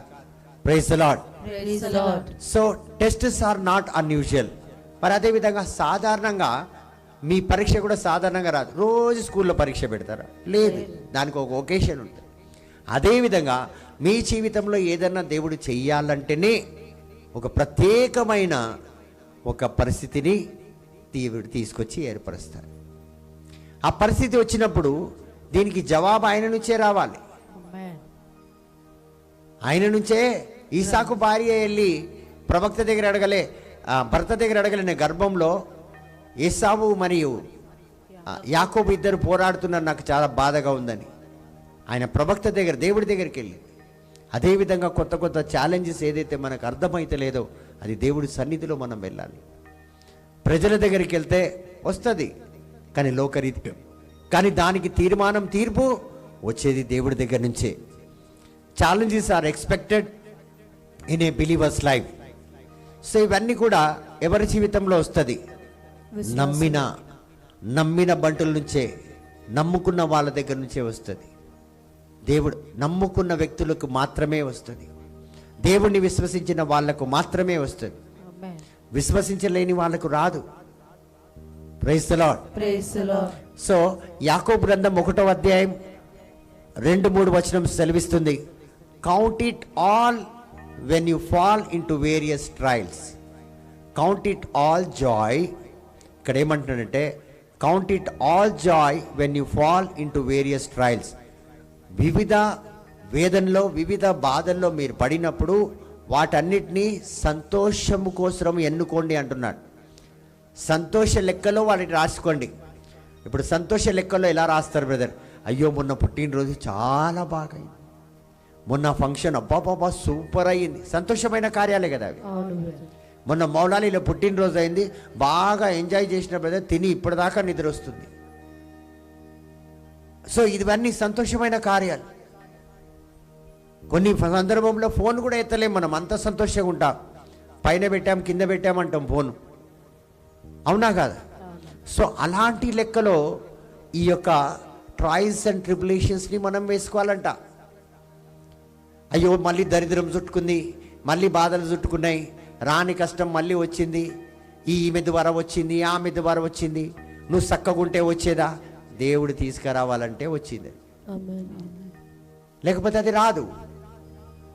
Praise the Lord. Praise the Lord. So tests are not unusual. మరి అదేవిధంగా సాధారణంగా మీ పరీక్ష కూడా సాధారణంగా రాదు. రోజు స్కూల్లో పరీక్ష పెడతారా? లేదు, దానికి ఒక ఒకేషన్ ఉంటుంది. అదేవిధంగా మీ జీవితంలో ఏదన్నా దేవుడు చెయ్యాలంటేనే ఒక ప్రత్యేకమైన ఒక పరిస్థితిని దేవుడు తీసుకొచ్చి ఏర్పరుస్తాడు. ఆ పరిస్థితి వచ్చినప్పుడు దీనికి జవాబు ఆయన నుంచే రావాలి. Amen. ఆయన నుంచే. ఈసాకు భార్య వెళ్ళి ప్రవక్త దగ్గర అడగలే, భర్త దగ్గర అడగలే, గర్భంలో ఏసావు మరియు యాకోబు ఇద్దరు పోరాడుతున్నారు, నాకు చాలా బాధగా ఉందని. ఆయన ప్రవక్త దగ్గర, దేవుడి దగ్గరికి వెళ్ళి. అదేవిధంగా కొత్త కొత్త ఛాలెంజెస్ ఏదైతే మనకు అర్థమైతే లేదో అది దేవుడి సన్నిధిలో మనం వెళ్ళాలి. ప్రజల దగ్గరికి వెళ్తే వస్తుంది, కానీ లోకరీతి, కానీ దానికి తీర్మానం, తీర్పు వచ్చేది దేవుడి దగ్గర నుంచే. Challenges are expected in a believer's life. So ఇవన్నీ కూడా ఎవరి జీవితంలో వస్తుంది? నమ్మిన బంటుల నుంచే, నమ్ముకున్న వాళ్ళ దగ్గర నుంచే వస్తుంది. దేవుడు నమ్ముకున్న వ్యక్తులకు మాత్రమే వస్తుంది. దేవుణ్ణి విశ్వసించిన వాళ్లకు మాత్రమే వస్తుంది. Amen. విశ్వసించలేని వాళ్ళకు రాదు. Praise the Lord. Praise the Lord. So యాకోబు గ్రంథం 1వ అధ్యాయం 2-3 వచనం సెలవిస్తుంది, count it all when you fall into various trials. Count it all joy. ఇక్కడ ఏమంటున్నాడంటే, count it all joy when you fall into various trials. వివిధ వేదనలో, వివిధ బాధల్లో మీరు పడినప్పుడు వాటన్నిటినీ సంతోషము కోసం ఎన్నుకోండి అంటున్నాడు. సంతోష లెక్కలో వాటిని రాసుకోండి. ఇప్పుడు సంతోష లెక్కలో ఎలా రాస్తారు బ్రదర్? అయ్యో మొన్న పుట్టినరోజు చాలా బాగా అయింది, మొన్న ఫంక్షన్ అబ్బాబాబా సూపర్ అయ్యింది. సంతోషమైన కార్యాలే కదా అవి. అవును brother. మొన్న మౌలాలీలో పుట్టినరోజు అయింది, బాగా ఎంజాయ్ చేసిన బ్రదర్, తిని ఇప్పటిదాకా నిద్ర వస్తుంది. సో ఇవన్నీ సంతోషమైన కార్యాలు. కొన్ని సందర్భంలో ఫోన్ కూడా ఎత్తలేం, మనం అంత సంతోషంగా ఉంటాం. పైన పెట్టాం, కింద పెట్టామంటాం ఫోను, అవునా కాదా? సో అలాంటి లెక్కలో ఈ యొక్క ట్రయల్స్ అండ్ ట్రిబులేషన్స్ని మనం వేసుకోవాలంట. అయ్యో మళ్ళీ దరిద్రం చుట్టుకుంది, మళ్ళీ బాధలు చుట్టుకున్నాయి, రాని కష్టం మళ్ళీ వచ్చింది, ఈమె ద్వారా వచ్చింది, ఆమె ద్వారా వచ్చింది, నువ్వు చక్కగుంటే వచ్చేదా? దేవుడు తీసుకురావాలంటే వచ్చింది, Amen. లేకపోతే అది రాదు.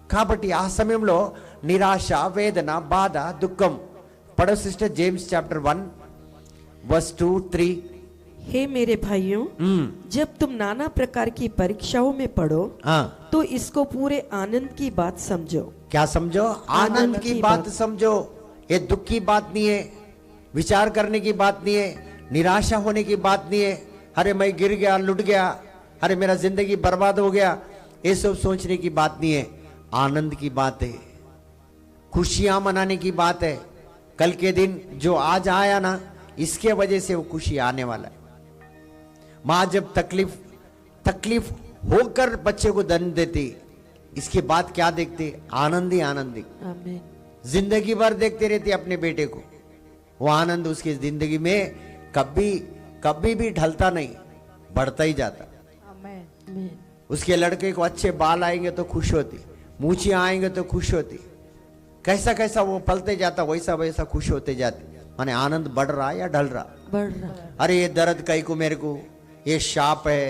కాబట్టి ఆ సమయంలో నిరాశ, వేదన, బాధ, దుఃఖం. పడో సిస్టర్, జేమ్స్ చాప్టర్ 1 verse 2, 3. हे मेरे भाइयों, जब तुम नाना प्रकार की परीक्षाओं में पड़ो हाँ, तो इसको पूरे आनंद की बात समझो। क्या समझो? आनंद की बात समझो। ये दुख की बात नहीं है, विचार करने की बात नहीं है, निराशा होने की बात नहीं है, अरे मैं गिर गया, लुट गया, अरे मेरा जिंदगी बर्बाद हो गया, ये सब सोचने की बात नहीं है। आनंद की बात है, खुशियां मनाने की बात है। कल के दिन जो आज आया ना, इसके वजह से वो खुशी आने वाला है। माँ जब तकलीफ होकर बच्चे को दंड देती, इसके बाद क्या देखते? आनंद ही आनंद। Amen. जिंदगी भर देखते रहते अपने बेटे को, वो आनंद उसकी जिंदगी में कभी भी ढलता नहीं, बढ़ता ही जाता। Amen. उसके लड़के को अच्छे बाल आएंगे तो खुश होती, मूछियां आएंगे तो खुश होती, कैसा कैसा वो पलते जाता वैसा वैसा खुश होते जाते। माने आनंद बढ़ रहा या ढल रहा? बढ़ रहा। अरे ये दर्द कई को, मेरे को ये शाप है,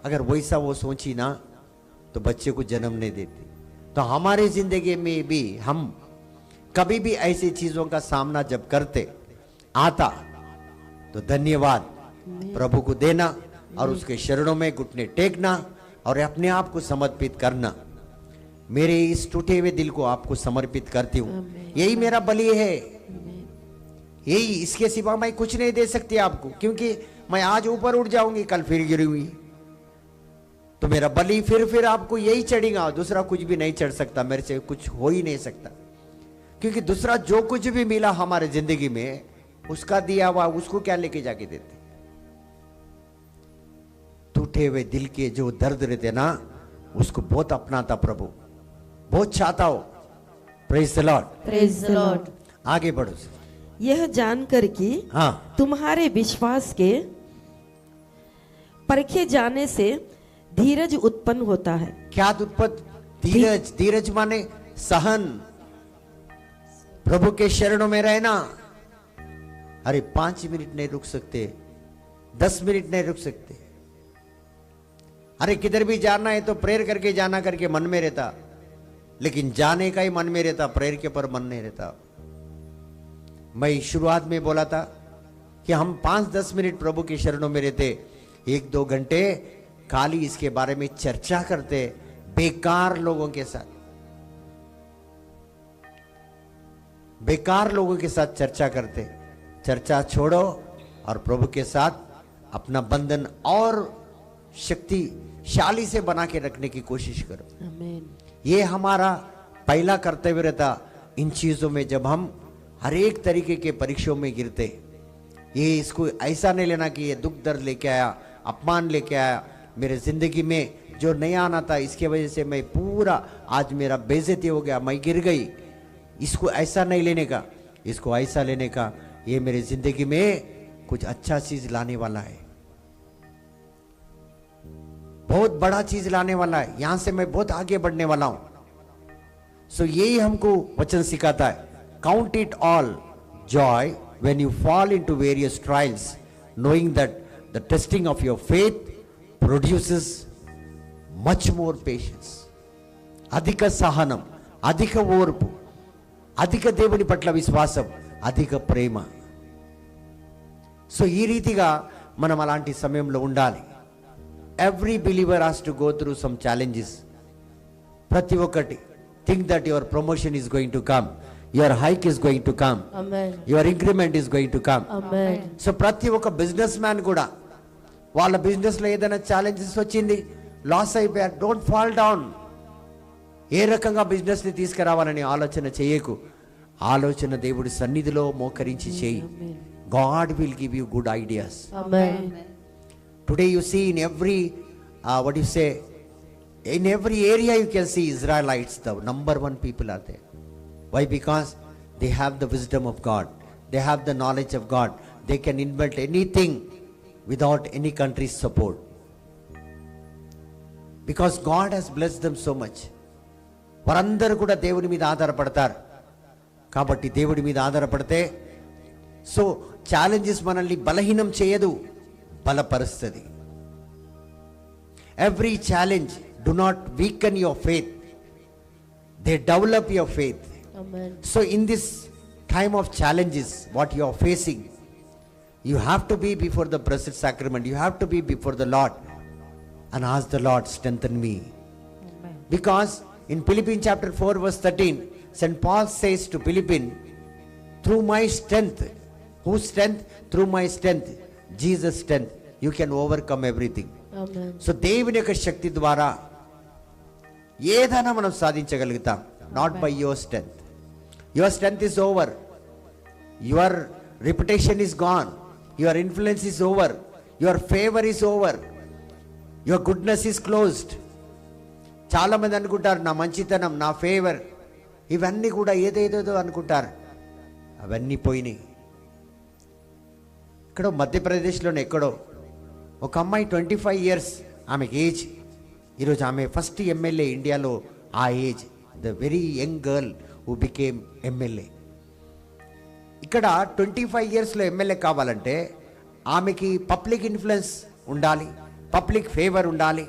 अगर वैसा वो सोची ना तो बच्चे को जन्म नहीं देती। तो हमारी जिंदगी में भी हम कभी भी ऐसी चीजों का सामना जब करते आता तो धन्यवाद प्रभु को देना और उसके शरणों में घुटने टेकना और अपने आप को समर्पित करना। मेरे इस टूटे हुए दिल को आपको समर्पित करती हूँ, यही मेरा बलि है, यही, इसके सिवा मैं कुछ नहीं दे सकती आपको, क्योंकि मैं आज ऊपर उठ जाऊंगी, कल फिर गिरी हुई, तो मेरा बलि फिर आपको यही चढ़ेगा, दूसरा कुछ भी नहीं चढ़ सकता, मेरे से कुछ हो ही नहीं सकता। क्योंकि दूसरा जो कुछ भी मिला हमारे जिंदगी में, उसका दिया हुआ उसको क्या लेके जाके देते? टूटे हुए दिल के जो दर्द रहते ना, उसको बहुत अपनाता प्रभु, बहुत चाहता हो। Praise the Lord. Praise the Lord. आगे बढ़ो। यह जानकर कि हाँ, तुम्हारे विश्वास के परखे जाने से धीरज उत्पन्न होता है। क्या उत्पत्ति? धीरज। धीरज माने सहन, प्रभु के शरणों में रहना। अरे 5 मिनट नहीं रुक सकते, 10 मिनट नहीं रुक सकते। अरे किधर भी जाना है तो प्रेयर करके जाना करके मन में रहता, लेकिन जाने का ही मन में रहता, प्रेयर के पर मन नहीं रहता। मैं शुरुआत में बोला था कि हम 5-10 मिनट प्रभु के शरणों में रहते, 1-2 घंटे खाली इसके बारे में चर्चा करते बेकार लोगों के साथ, बेकार लोगों के साथ चर्चा करते। चर्चा छोड़ो और प्रभु के साथ अपना बंधन और शक्तिशाली से बना के रखने की कोशिश करो। Amen. ये हमारा पहला कर्तव्य रहता। इन चीजों में जब हम हर एक तरीके के परीक्षाओं में गिरते, ये इसको ऐसा नहीं लेना कि ये दुख दर्द लेके आया, अपमान लेके आया मेरे जिंदगी में, जो नहीं आना था इसके वजह से मैं पूरा आज मेरा बेइज्जती हो गया, मैं गिर गई। इसको ऐसा नहीं लेने का, इसको ऐसा लेने का, ये मेरे जिंदगी में कुछ अच्छा चीज लाने वाला है, बहुत बड़ा चीज लाने वाला है, यहां से मैं बहुत आगे बढ़ने वाला हूं। सो यही हमको वचन सिखाता है। Count it all Joy when you fall into various trials, knowing that the testing of your faith produces much more patience. అధిక సహనం, అధిక ఓర్పు, అధిక దేవుని పట్ల విశ్వాసం, అధిక ప్రేమ. సో ఈ రీతిగా మనం అలాంటి సమయంలో ఉండాలి. Every believer has to go through some challenges. ప్రతి ఒక్కటి think that your promotion is going to come, your hike is going to come, Amen. Your increment is going to come. Amen. So ప్రతి ఒక్క business man కూడా వాళ్ళ బిజినెస్లో ఏదైనా challenges వచ్చింది, loss అయిపోయారు, డోంట్ ఫాల్ డౌన్. ఏ రకంగా బిజినెస్ని తీసుకురావాలని ఆలోచన చేయకు, ఆలోచన దేవుడి సన్నిధిలో మోకరించి చేయి. God will give you good ideas. Amen. Today you see in every what you say, in every area you can see Israelites, the number one people are there. Why? Because they have the wisdom of God, they have the knowledge of God, they can invent anything without any country's support, because God has blessed them so much. వారందరూ కూడా దేవుడి మీద ఆధారపడతారు. కాబట్టి దేవుడి మీద ఆధారపడితే so challenges మనల్ని బలహీనం చేయదు, బలపరుస్తుంది. Every challenge do not weaken your faith, they develop your faith. So in this time of challenges what you are facing, you have to be before the blessed sacrament, you have to be before the Lord and ask the Lord, strengthen me. Amen. Because in Philippians chapter 4 verse 13, St. Paul says to Philippians, through my strength, whose strength? Through my strength, Jesus' strength, you can overcome everything. So దేవుని యొక్క శక్తి ద్వారా ఏదైనా మనం సాధించగలుగుతాం, not by your strength. Your strength is over, your reputation is gone, your influence is over, your favor is over, your goodness is closed. చాలా మంది అనుకుంటారు నా మంచితనం, నా ఫేవర్, ఇవన్నీ కూడా ఏదేదో అనుకుంటారు, అవన్నీ పోయినాయి. ఎక్కడో మధ్యప్రదేశ్లోనే ఎక్కడో ఒక అమ్మాయి 25 years ఆమెకి ఏజ్, ఈరోజు ఆమె ఫస్ట్ ఎమ్మెల్యే ఇండియాలో. ఆ age, the very young girl who became MLA. ఇక్కడ 25 yearsలో ఎమ్మెల్యే కావాలంటే ఆమెకి పబ్లిక్ ఇన్ఫ్లుయెన్స్ ఉండాలి, పబ్లిక్ ఫేవర్ ఉండాలి,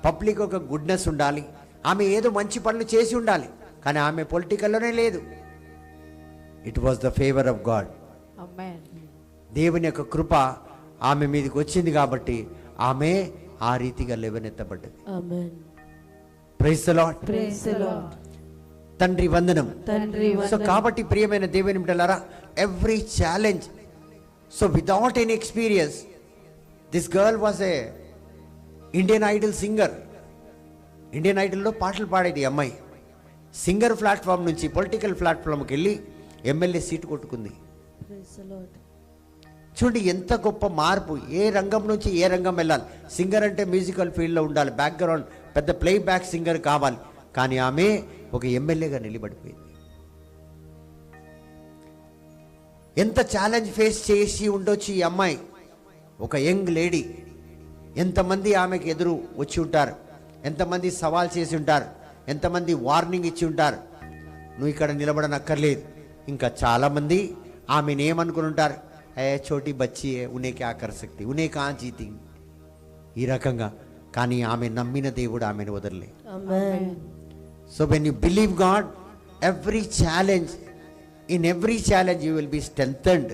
పబ్లిక్ ఒక గుడ్నెస్ ఉండాలి, ఆమె ఏదో మంచి పనులు చేసి ఉండాలి. కానీ ఆమె పొలిటికల్లోనే లేదు. It was the favour of God. Amen. దేవుని యొక్క కృప ఆమె మీదకి వచ్చింది కాబట్టి ఆమె ఆ రీతిగా లేవనెత్తబడ్డది. Praise the Lord. Praise the Lord. తండ్రి వందనం. తండ్రి సో కాబట్టి ప్రియమైన దేవుని బిడ్డలారా, every challenge, so without any experience, this girl was a Indian Idol singer. Indian ఐడల్లో పాటలు పాడేది అమ్మాయి. సింగర్ ప్లాట్ఫామ్ నుంచి పొలిటికల్ ప్లాట్ఫామ్కి వెళ్ళి ఎమ్మెల్యే సీటు కొట్టుకుంది. చూడండి ఎంత గొప్ప మార్పు. ఏ రంగం నుంచి ఏ రంగం వెళ్ళాలి. సింగర్ అంటే మ్యూజికల్ ఫీల్డ్లో ఉండాలి, బ్యాక్గ్రౌండ్ పెద్ద ప్లే బ్యాక్ సింగర్ కావాలి. కానీ ఆమె ఒక ఎమ్మెల్యేగా నిలబడిపోయింది. ఎంత ఛాలెంజ్ ఫేస్ చేసి ఉండొచ్చు ఈ అమ్మాయి. ఒక యంగ్ లేడీ, ఎంతమంది ఆమెకు ఎదురు వచ్చి ఉంటారు, ఎంతమంది సవాల్ చేసి ఉంటారు, ఎంతమంది వార్నింగ్ ఇచ్చి ఉంటారు, నువ్వు ఇక్కడ నిలబడనక్కర్లేదు. ఇంకా చాలామంది ఆమెను ఏమనుకుని ఉంటారు, ఏ చోటి బచ్చి ఉనే క్యా కర్ సక్తి, ఉనే కా జీతి, ఈ రకంగా. కానీ ఆమె నమ్మిన దేవుడు ఆమెను వదలలే. So when you believe God, every challenge, in every challenge you will be strengthened.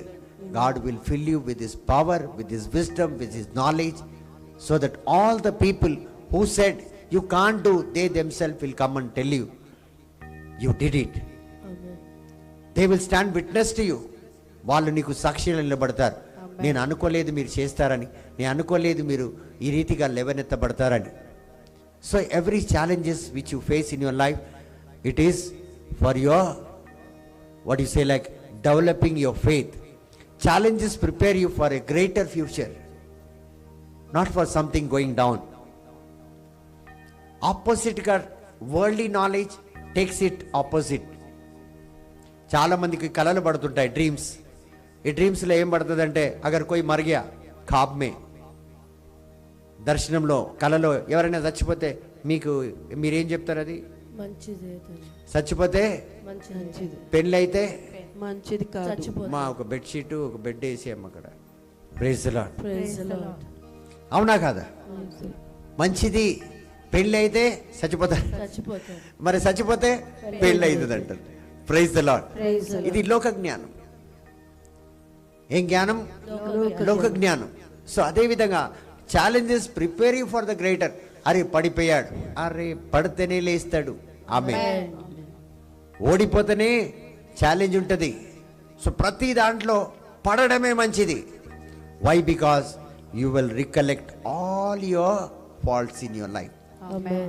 God will fill you with His power, with His wisdom, with His knowledge, so that all the people who said you can't do, they themselves will come and tell you, you did it. They will stand witness to you. వాళ్ళు నీకు సాక్షిగా నిలబడతారు. నేను అనుకోలేదు మీరు చేస్తారని, నేను అనుకోలేదు మీరు ఈ రీతిగా లేవనెత్తబడతారని. So every challenges which you face in your life, it is for your, what you say, like developing your faith. Challenges prepare you for a greater future, not for something going down. Opposite గా worldly knowledge takes it opposite. చాలా మందికి కలలు పడుతుంటాయి, dreams. ఈ డ్రీమ్స్లో ఏం పడుతుందంటే, agar కోయి మర్ గయా ఖాబ్ మే, దర్శనంలో కలలో ఎవరైనా చచ్చిపోతే మీరేం చెప్తారు? అది మంచిది, చచ్చిపోతే మంచిది, పెళ్ళి అయితే మంచిది కాదు. మా ఒక బెడ్షీట్ ఒక బెడ్ వేసి అమ్మ అక్కడ. Praise the Lord. Praise the Lord. అవునా కాదా? మంచిది, పెళ్ళి అయితే చచ్చిపోతారు, మరి చచ్చిపోతే పెళ్ళి అవుతుంది అంటారు. Praise the Lord. Praise the Lord. ఇది లోక జ్ఞానం. ఏం జ్ఞానం? లోక జ్ఞానం. సో అదేవిధంగా challenges prepare you for the greater. అరే పడిపోయాడు, అరే పడితేనే లేస్తాడు. ఆమె ఓడిపోతేనే ఛాలెంజ్ ఉంటుంది. సో ప్రతి దాంట్లో పడడమే మంచిది. Why? Because you will recollect all your faults in your life.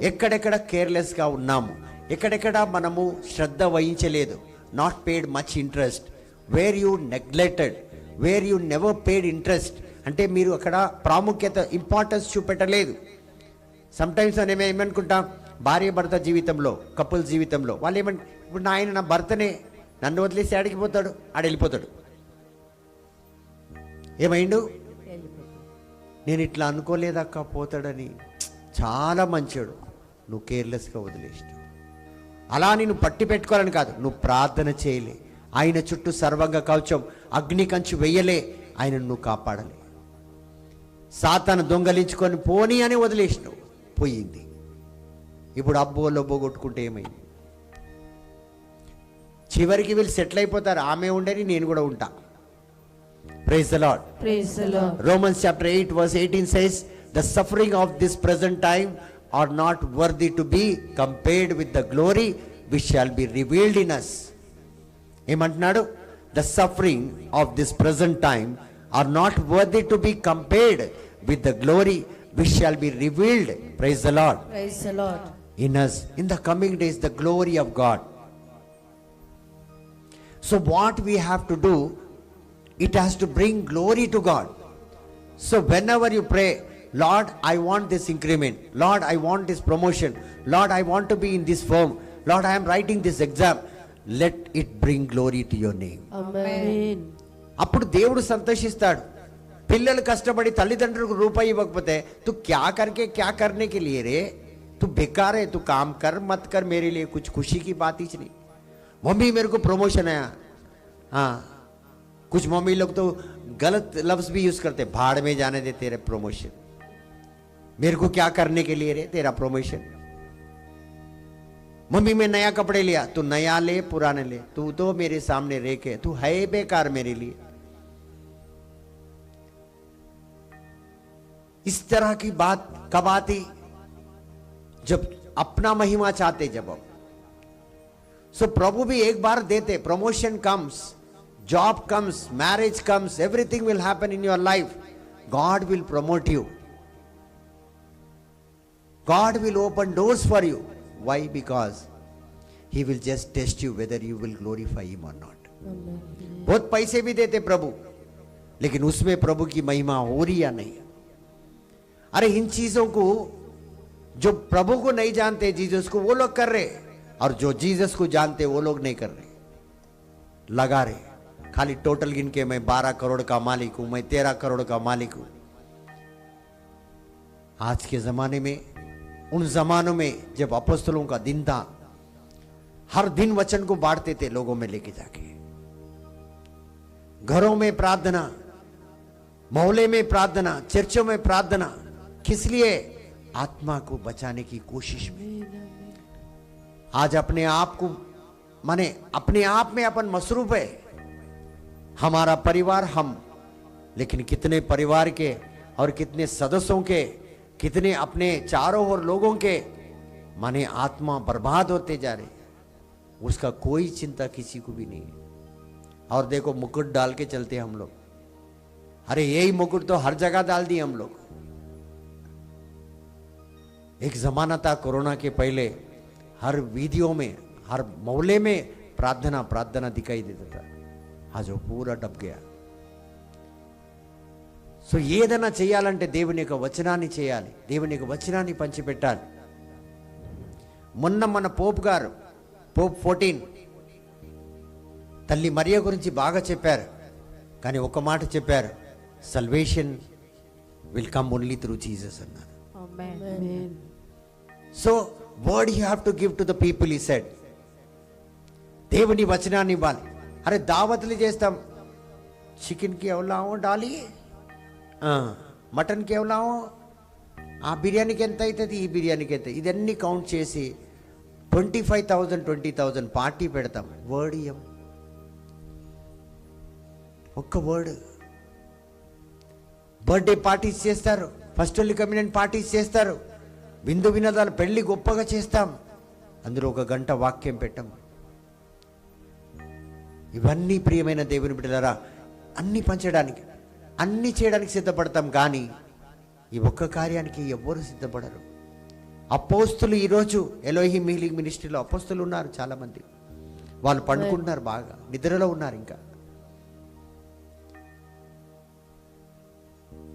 ఎక్కడెక్కడ కేర్లెస్గా ఉన్నాము, ఎక్కడెక్కడ మనము శ్రద్ధ వహించలేదు, not paid much interest, where you neglected, where you never paid interest, అంటే మీరు అక్కడ ప్రాముఖ్యత, ఇంపార్టెన్స్ చూపెట్టలేదు. సమ్టైమ్స్ మనం ఏమనుకుంటాం, భార్య భర్త జీవితంలో, కపుల్ జీవితంలో వాళ్ళు ఇప్పుడు నా భర్తనే నన్ను వదిలేసి ఆడికి పోతాడు, వెళ్ళిపోతాడు. ఏమైండు? నేను ఇట్లా అనుకోలేదక్క పోతాడని. చాలా మంచోడు, నువ్వు కేర్లెస్గా వదిలేసినావు. అలా నేను పట్టి పెట్టుకోవాలని కాదు, నువ్వు ప్రార్థన చేయలే. ఆయన చుట్టూ సర్వంగ కవచం, అగ్ని కంచు వెయ్యలే, ఆయన నువ్వు కాపాడలే. సాతాను దొంగలించుకొని పోనీ అని వదిలేసినావు, పోయింది. ఇప్పుడు అబ్బో లొబ్బో కొట్టుకుంటే ఏమైంది? చివరికి వీళ్ళు సెటిల్ అయిపోతారు. ఆమె ఉండని నేను కూడా ఉంటా. Praise the Lord. Praise the Lord. Romans chapter 8 verse 18 says, the suffering of this present time are not worthy to be compared with the glory which shall be revealed in us. ఏమంటున్నాడు? The suffering of this present time are not worthy to be compared with the glory which shall be revealed. Praise the Lord. Praise the Lord. In us, in the coming days, the glory of God. So what we have to do, it has to bring glory to God. So whenever you pray, Lord, I want this increment, Lord, I want this promotion, Lord, I want to be in this firm, Lord, I am writing this exam, let it bring glory to your name. Amen. అప్పుడు దేవుడు సంతోషిస్తాడు. పిల్లలు కష్టపడి తల్లిదండ్రులకు రూపాయి ఇవ్వకపోతే తు క్యా కర్కే క్యా కర్నే కే లియే రే, तू बेकार है, तू काम कर मत कर, मेरे लिए कुछ खुशी की बात ही नहीं. मम्मी मेरे को प्रमोशन है. हाँ, कुछ मम्मी लोग तो गलत लफ्ज भी यूज करते, भाड़ में जाने दे तेरे प्रमोशन, मेरे को क्या करने के लिए रे तेरा प्रमोशन. मम्मी मैं नया कपड़े लिया, तू नया ले पुराने ले, तू तो मेरे सामने रेख है, तू है बेकार मेरे लिए. इस तरह की बात कब आती? जब अपना महिमा चाहते, जब हम. सो प्रभु भी एक बार देते. Promotion comes, job comes, marriage comes, everything will happen in your life. God will promote you, God will open doors for you. Why? Because he will just test you whether you will glorify him or not. बहुत पैसे भी देते प्रभु, लेकिन उसमें प्रभु की महिमा हो रही या नहीं? अरे इन चीजों को जो प्रभु को नहीं जानते, जीसस को, वो लोग कर रहे, और जो जीसस को जानते वो लोग नहीं कर रहे, लगा रहे. खाली टोटल गिन के मैं 12 करोड़ का मालिक हूं, मैं 13 करोड़ का मालिक हूं. आज के जमाने में, उन जमानों में जब अपostलों का दिन था, हर दिन वचन को बांटते थे लोगों में लेके जाके. घरों में प्रार्थना, मोहल्ले में प्रार्थना, चर्चों में प्रार्थना. किस लिए? आत्मा को बचाने की कोशिश में. आज अपने आप को, माने अपने आप में अपन मसरूफ है, हमारा परिवार, हम. लेकिन कितने परिवार के और कितने सदस्यों के, कितने अपने चारों ओर लोगों के, माने आत्मा बर्बाद होते जा रहे, उसका कोई चिंता किसी को भी नहीं है. और देखो मुकुट डाल के चलते हम लोग. अरे यही मुकुट तो हर जगह डाल दिए हम लोग. एक जमाना था कोरोना के पहले, हर वीडियो में, हर मोहल्ले में प्रार्थना प्रार्थना दिखाई देता था. आज वो पूरा डब गया. సో ఏదైనా చేయాలంటే దేవుని యొక్క వచనాన్ని చేయాలి, దేవుని యొక్క వచనాన్ని పంచిపెట్టాలి. మొన్న మన పోప్ గారు, పోప్ 14 తల్లి మరియ గురించి బాగా చెప్పారు. కానీ ఒక మాట చెప్పారు, salvation will come only through Jesus అన్నారు. Amen. So word you have to give to the people, ఈ సెడ్. దేవుని వచనాన్ని ఇవ్వాలి. అరే దావతులు చేస్తాం, చికెన్కి ఎవలావో డాలి, మటన్కి ఎవలావో, ఆ బిర్యానీకి ఎంత అవుతుంది, ఈ బిర్యానీకి ఎంత, ఇదన్నీ కౌంట్ చేసి 25,000 20,000 పార్టీ పెడతాం. వర్డ్ ఇయ్యం, ఒక్క వర్డ్. బర్త్డే పార్టీస్ చేస్తారు, ఫస్ట్ హోలీ కమ్యూనియన్ పార్టీస్ చేస్తారు, విందు వినోదాలు, పెళ్లి గొప్పగా చేస్తాం, అందులో 1 గంట వాక్యం పెట్టాం. ఇవన్నీ ప్రియమైన దేవుని బిడ్డలారా, అన్ని పంచడానికి, అన్ని చేయడానికి సిద్ధపడతాం. కానీ ఈ ఒక్క కార్యానికి ఎవ్వరూ సిద్ధపడరు. అపోస్తులు ఈరోజు ఎలోహిం హీలింగ్ మినిస్ట్రీలో అపోస్తులు ఉన్నారు చాలామంది. వాళ్ళు పండుకుంటున్నారు, బాగా నిద్రలో ఉన్నారు. ఇంకా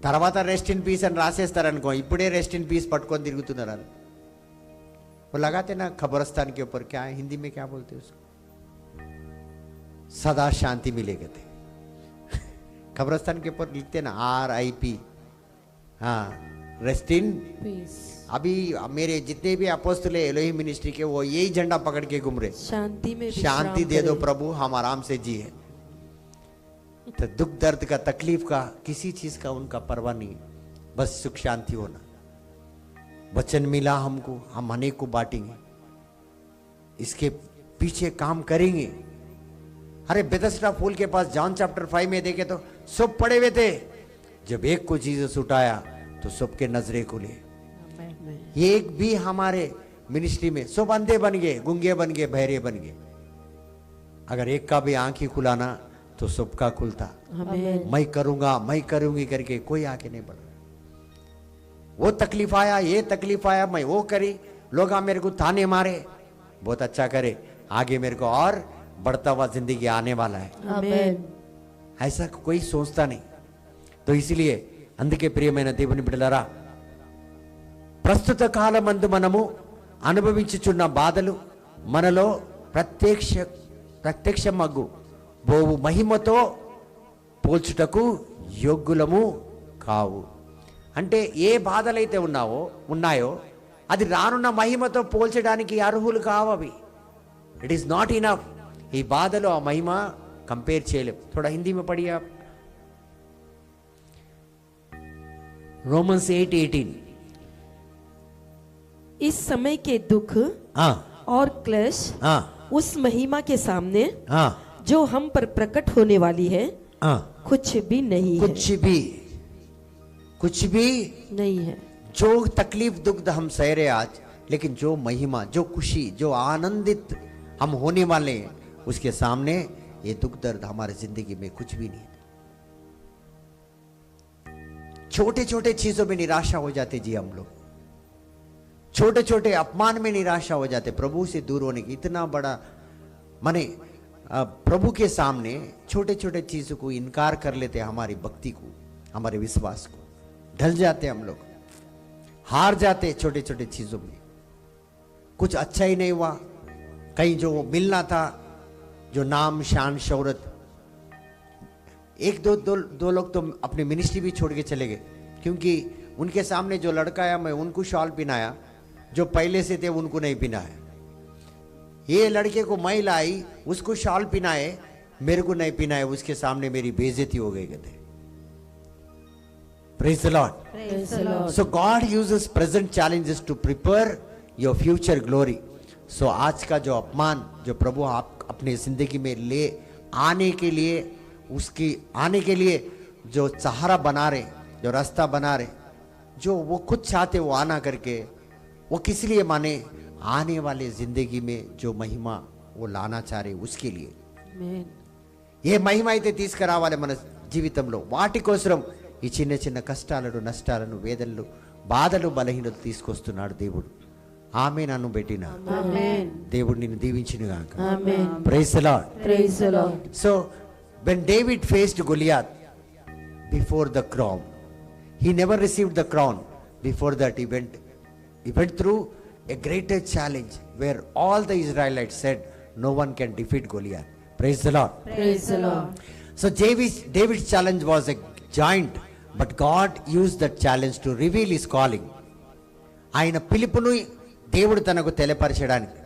తర్వాత రెస్ట్ ఇన్ పీస్ అని రాసేస్తారనుకో, ఇప్పుడే రెస్ట్ ఇన్ పీస్ పట్టుకొని తిరుగుతున్నారు. అని वो लगाते ना खबरस्तान के ऊपर, क्या है हिंदी में क्या बोलते हैं उसको, सदा शांति मिलेगा थे. खबरस्तान के ऊपर लिखते ना RIP, हाँ, रेस्ट इन Peace. अभी मेरे जितने भी अपोस्तल है एलोहिम मिनिस्ट्री के, वो यही झंडा पकड़ के घूम रहे, शांति में शांति विश्राम दे दो करें. प्रभु, हम आराम से जिए. तो दुख दर्द का, तकलीफ का, किसी चीज का उनका परवाह नहीं, बस सुख शांति होना। वचन मिला हमको, हम अनेक को बांटेंगे, इसके पीछे काम करेंगे। अरे बेथेस्दा फूल के पास जॉन चैप्टर 5 में देखे तो सब पड़े हुए थे, जब एक को जीसस उठाया तो सबके नजरें खुले। एक भी हमारे मिनिस्ट्री में सब अंधे बन गए, गूंगे बन गए, बहरे बन गए। अगर एक का भी आंख ही खुलाना तो सबका खुलता। मैं करूंगा, मैं करूंगी करके कोई आगे नहीं बढ़ रहा। वो तकलीफ आया, ये तकलीफ आया, मैं वो करी, लोग मेरे को ताने मारे, बहुत अच्छा करे, आगे मेरे को और बढ़ता हुआ जिंदगी आने वाला है। आमेन। ऐसा कोई सोचता नहीं। तो इसलिए అందుకే ప్రియమైన దేవుని బిడ్డలారా, ప్రస్తుత కాలమందు మనము అనుభవించుచున్న బాధలు మనలో ప్రత్యక్షమగు బోవు మహిమతో పోల్చుటకు యోగ్యులము కావు. అంటే ఏ బాధలైతే ఉన్నాయో అది రానున్న మహిమతో పోల్చడానికి అర్హులు కావవి. It is not enough. ఈ బాధలు ఆ మహిమ कंपेयर చేయలేం. थोड़ा हिंदी में पढ़िए आप. रोमन्स 8:18. इस समय के दुख और क्लेश उस महिमा के सामने जो हम पर प्रकट होने वाली है कुछ भी नहीं है. कुछ भी नहीं है. जो तकलीफ दुख हम सह रहे आज, लेकिन जो महिमा, जो खुशी, जो आनंदित हम होने वाले हैं, उसके सामने ये दुख दर्द हमारे जिंदगी में कुछ भी नहीं है. छोटे छोटे चीजों में निराशा हो जाते जी हम लोग, छोटे छोटे अपमान में निराशा हो जाते, प्रभु से दूर होने की. इतना बड़ा माने प्रभु के सामने छोटे छोटे चीजों को इनकार कर लेते, हमारी भक्ति को, हमारे विश्वास को ढल जाते हम लोग, हार जाते छोटे छोटे चीजों में. कुछ अच्छा ही नहीं हुआ, कहीं जो मिलना था, जो नाम शान शौहरत, एक दो लोग तो अपनी मिनिस्ट्री भी छोड़ के चले गए, क्योंकि उनके सामने जो लड़का आया, मैं उनको शॉल पहनाया, जो पहले से थे उनको नहीं पहनाया. ये लड़के को मैं लाई, उसको शॉल पहनाए, मेरे को नहीं पहनाए, उसके सामने मेरी बेइज्जती हो गई कहते. Praise the Lord. Praise the Lord. So God uses present challenges to prepare your future glory. So आज का जो अपमान जो प्रभु आप अपने जिंदगी में ले आने के लिए, उसकी आने के लिए जो सहारा बना रहे, जो रास्ता बना रहे, जो वो खुद चाहते वो आना करके, वो किस लिए माने, आने वाले जिंदगी में जो महिमा वो लाना चाह रहे उसके लिए. Amen. ఏ మహిమ అయితే తీసుకురావాలి మన జీవితంలో, వాటి కోసం ఈ చిన్న చిన్న కష్టాలను, నష్టాలను, వేదనలు, బాధలు, బలహీనతలు తీసుకొస్తున్నాడు దేవుడు. ఆమె నన్ను పెట్టిన Amen. దేవుడు నిన్ను దీవించిన గాక. Amen. Praise the Lord. Praise the Lord. So when David faced Goliath before the crown, he never received the crown. Before that he went through a greater challenge where all the Israelites said no one can defeat Goliath. Praise the Lord. Praise the Lord. So David's challenge was a giant, but God used that challenge to reveal his calling. ఆయన పిలుపును దేవుడు తనకు తెలియపరచడానికి.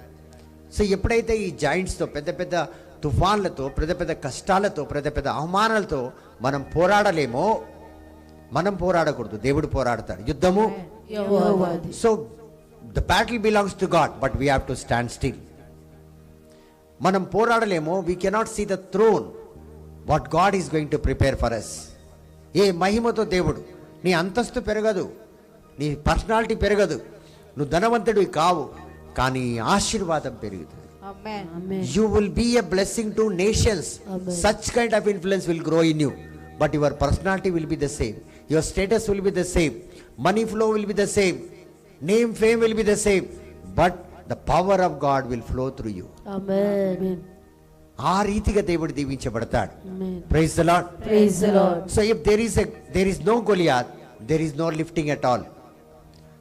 So ఎప్పుడైతే ఈ జాయింట్స్తో, పెద్ద పెద్ద తుఫాన్లతో, పెద్ద పెద్ద కష్టాలతో, పెద్ద పెద్ద అవమానాలతో మనం పోరాడలేమో, మనం పోరాడకూడదు, దేవుడు పోరాడతాడు. యుద్ధము యెహోవాది. So the battle belongs to God, but we have to stand still. మనం పోరాడలేమో, we cannot see the throne what God is going to prepare for us. ఏ మహిమతో దేవుడు, నీ అంతస్తు పెరగదు, నీ పర్సనాలిటీ పెరగదు, నువ్వు ధనవంతుడివి కావు, కానీ ఆశీర్వాదం పెరుగుతుంది. Amen. You will be a blessing to nations. Amen. Such kind of influence will grow in you, but your personality will be the same, your status will be the same, money flow will be the same, name, fame will be the same, but the power of God will flow through you. Amen. ఆ రీతిగా దేవుడు దీవించబడతాడు. Amen. Praise the Lord. Praise the Lord. So if there is no Goliath, there is no lifting at all.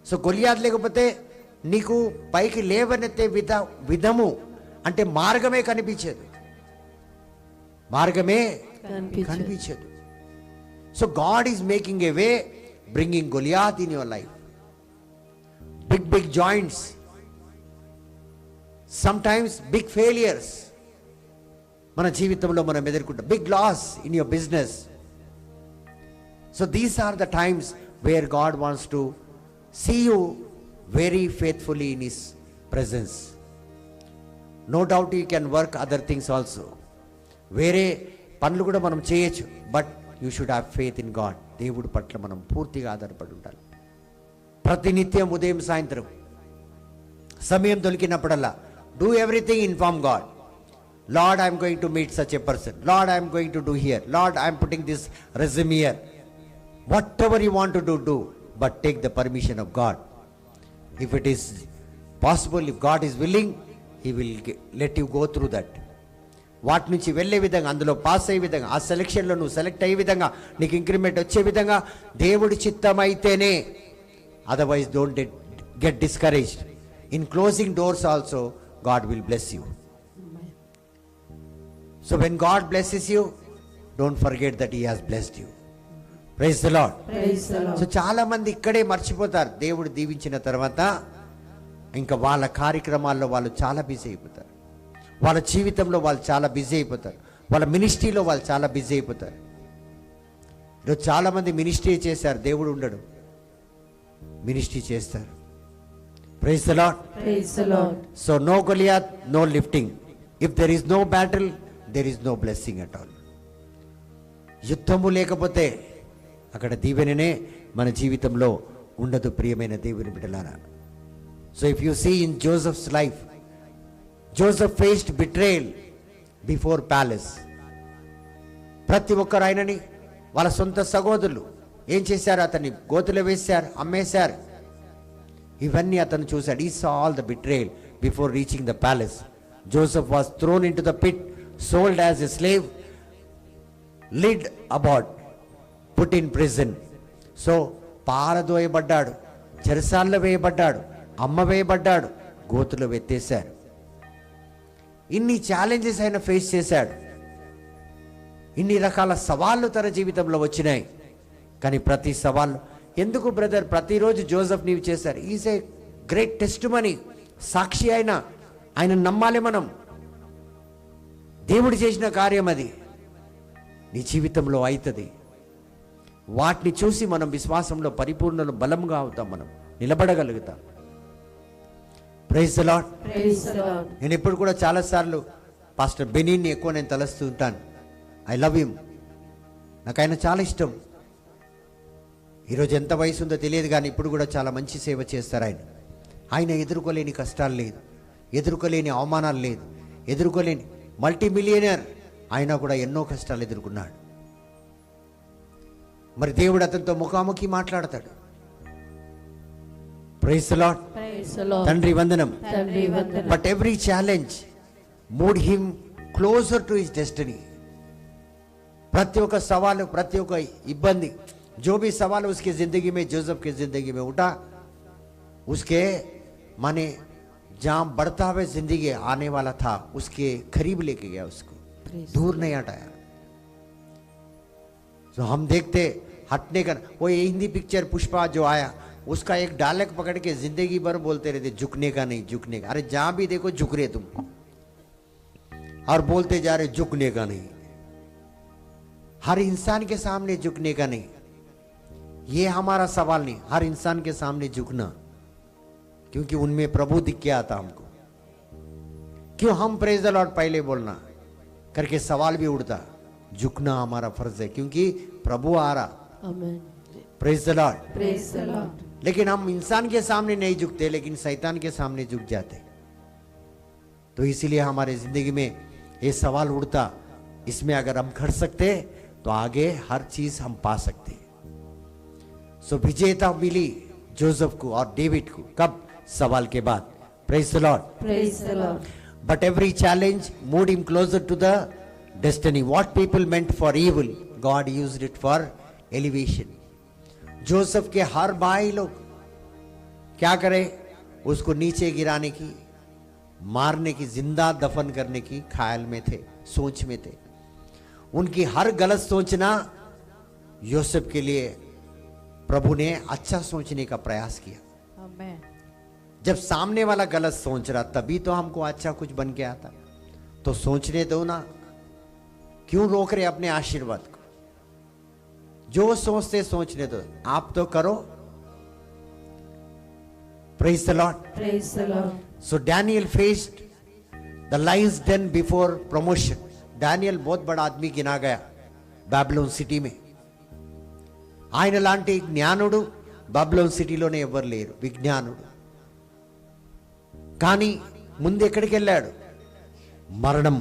So Goliath లేకపోతే నీకు పైకి లేవనెత్తే విధము అంటే మార్గమే కనిపించదు, మార్గమే కనిపించదు. So God is making a way, bringing Goliath in your life. Big giants, sometimes big failures, మన జీవితంలో మనం ఎదుర్కొంటాం. Big loss in your business. So these are the times where God wants to see you very faithfully in his presence. No doubt you can work other things also. వేరే పనులు కూడా మనం చేయొచ్చు, but you should have faith in God. దేవుడి పట్ల మనం పూర్తిగా ఆధారపడి ఉండాలి. ప్రతినిత్యం ఉదయం సాయంత్రం సమయం దొరికినప్పుడల్లా do everything, inform God. Lord, I'm going to meet such a person. Lord, I'm going to do here. Lord, I'm putting this resume here. Whatever you want to do, but take the permission of God. If it is possible, if God is willing, he will let you go through that. వాటి నుంచి వెళ్ళే విధంగా, అందులో pass అయ్యే విధంగా, ఆ సెలక్షన్లో నువ్వు select అయ్యే విధంగా, నీకు ఇంక్రిమెంట్ వచ్చే విధంగా దేవుడి చిత్తం అయితేనే. Otherwise don't get discouraged. In closing doors also God will bless you. So when God blesses you, don't forget that he has blessed you. Praise the Lord. So చాలా మంది ఇక్కడే మర్చిపోతారు. దేవుడు దీవించిన తర్వాత ఇంకా వాళ్ళ కార్యక్రమాల్లో వాళ్ళు చాలా బిజీ అయిపోతారు. వాళ్ళ జీవితంలో వాళ్ళు చాలా బిజీ అయిపోతారు. వాళ్ళ మినిస్ట్రీలో వాళ్ళు చాలా బిజీ అయిపోతారు. ఈరోజు చాలామంది మినిస్ట్రీ చేశారు, దేవుడు ఉండడు, మినిస్ట్రీ చేస్తారు. Praise the Lord. So no Goliath, no lifting. If there is no battle, there is no blessing at all. యుద్ధము లేకపోతే అక్కడ దీవెననే మన జీవితంలో ఉండదు. ప్రియమైన దేవుని బిడ్డలారా, so if you see in Joseph's life, Joseph faced betrayal before palace. ప్రతి ఒక్కరు ఆయనని, వాళ్ళ సొంత సహోదరులు ఏం చేశారు? అతన్ని గోతులో వేశారు, అమ్మేశారు. ఇవన్నీ అతను చూశాడు. He saw all the betrayal before reaching the palace. Joseph was thrown in to the pit, sold as a slave, led aboard, put in prison. So పారదోయబడ్డాడు, చెరసాల్లో వేయబడ్డాడు, అమ్మ వేయబడ్డాడు, గోతులో వెత్తేశారు. ఇన్ని ఛాలెంజెస్ ఆయన ఫేస్ చేశాడు. ఇన్ని రకాల సవాళ్ళు తన జీవితంలో వచ్చినాయి. కానీ ప్రతి సవాళ్ళు ఎందుకు బ్రదర్ ప్రతిరోజు జోసెఫ్ నీవు చేశారు? Is a great test money. సాక్షి ఆయన నమ్మాలి మనం. దేవుడు చేసిన కార్యం అది నీ జీవితంలో అవుతుంది. వాటిని చూసి మనం విశ్వాసంలో పరిపూర్ణ బలంగా అవుతాం, మనం నిలబడగలుగుతాం. Praise the lord. నేను ఎప్పుడు కూడా చాలాసార్లు పాస్టర్ బెనీని ఎక్కువ నేను తలస్తూ ఉంటాను. I love him. నాకు ఆయన చాలా ఇష్టం. ఈరోజు ఎంత వయసు ఉందో తెలియదు, కానీ ఇప్పుడు కూడా చాలా మంచి సేవ చేస్తారు ఆయన. ఆయన ఎదుర్కోలేని కష్టాలు లేదు, ఎదుర్కోలేని అవమానాలు లేదు, ఎదుర్కోలేని మల్టీ మిలియనర్. ఆయన కూడా ఎన్నో కష్టాలు ఎదుర్కొన్నాడు. మరి దేవుడు అతనితో ముఖాముఖి మాట్లాడతాడు. Praise the Lord. తండ్రి వందనం. But every challenge moved him closer to his destiny. ప్రతి ఒక్క సవాలు, ప్రతి ఒక్క ఇబ్బంది, जो भी सवाल उसकी जिंदगी में, जोसेफ की जिंदगी में उठा, उसके माने जहां बढ़ता हुआ जिंदगी आने वाला था उसके करीब लेके गया, उसको दूर नहीं हटाया. तो हम देखते हटने का, वो हिंदी पिक्चर पुष्पा जो आया, उसका एक डायलॉग पकड़ के जिंदगी भर बोलते रहते, झुकने का नहीं, झुकने का. अरे जहां भी देखो झुक रहे तुम, और बोलते जा रहे झुकने का नहीं. हर इंसान के सामने झुकने का नहीं, ये हमारा सवाल नहीं. हर इंसान के सामने झुकना, क्योंकि उनमें प्रभु दिख के आता हमको. क्यों हम प्रेज द लॉर्ड पहले बोलना करके सवाल भी उड़ता. झुकना हमारा फर्ज है, क्योंकि प्रभु आ रहा. Praise the Lord. लेकिन हम इंसान के सामने नहीं झुकते, लेकिन शैतान के सामने झुक जाते. तो इसीलिए हमारे जिंदगी में ये सवाल उड़ता. इसमें अगर हम खड़ सकते तो आगे हर चीज हम पा सकते. सो विजेता मिली जोसेफ को और डेविड को. कब? सवाल के बाद. Praise the Lord. But every challenge moved him closer to the destiny. What people meant for evil, God used it for elevation. Joseph के हर भाई लोग क्या करे? उसको नीचे गिराने की, मारने की, जिंदा दफन करने की ख्याल में थे, सोच में थे. उनकी हर गलत सोचना योसेफ के लिए प्रभु ने अच्छा सोचने का प्रयास किया. जब सामने वाला गलत सोच रहा, तभी तो हमको अच्छा कुछ बन के आता. तो सोचने दो ना, क्यों रोक रहे अपने आशीर्वाद को? जो सोचते सोचने दो, आप तो करो. Praise the Lord. Praise the Lord. So Daniel faced the lions den before promotion. Daniel बहुत बड़ा आदमी गिना गया బాబిలోన్ సిటీ में. ఆయన లాంటి జ్ఞానుడు బాబిలోన్ సిటీలోనే ఎవరు లేరు, విజ్ఞానుడు. కానీ ముందు ఎక్కడికి వెళ్ళాడు? మరణం,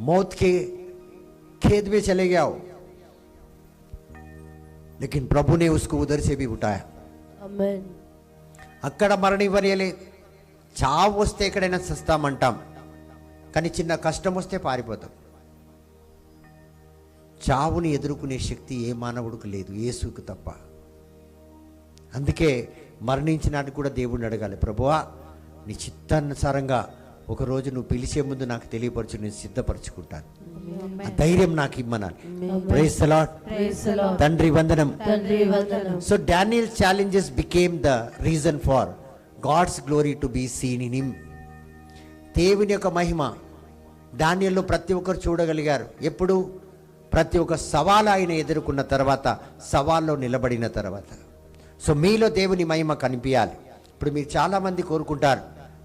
मौत के खेत में चले गया हो, लेकिन प्रभु ने उसको उधर से भी उठाया. Amen. అక్కడ మరణివ్వలే. చావు వస్తే ఎక్కడైనా చస్తామంటాం, కానీ చిన్న కష్టం వస్తే పారిపోతాం. చావుని ఎదుర్కొనే శక్తి ఏ మానవుడికి లేదు, యేసుకు తప్ప. అందుకే మరణించినాడు కూడా దేవుడిని అడగాలి, ప్రభువా నీ చిత్తానుసారంగా ఒకరోజు నువ్వు పిలిచే ముందు నాకు తెలియపరచు, నేను సిద్ధపరచుకుంటాను. ఆ ధైర్యం నాకు ఇమ్మనాలి. Praise the Lord. తండ్రి వందనం. So Daniel challenges became the reason for God's glory to be seen in him. దేవుని యొక్క మహిమ డానియల్లో ప్రతి ఒక్కరు చూడగలిగారు. ఎప్పుడు? ప్రతి ఒక్క సవాలు ఆయన ఎదుర్కొన్న తర్వాత, సవాల్లో నిలబడిన తర్వాత. సో మీలో దేవుని మహిమ కనిపించాలి. ఇప్పుడు మీరు చాలామంది కోరుకుంటారు,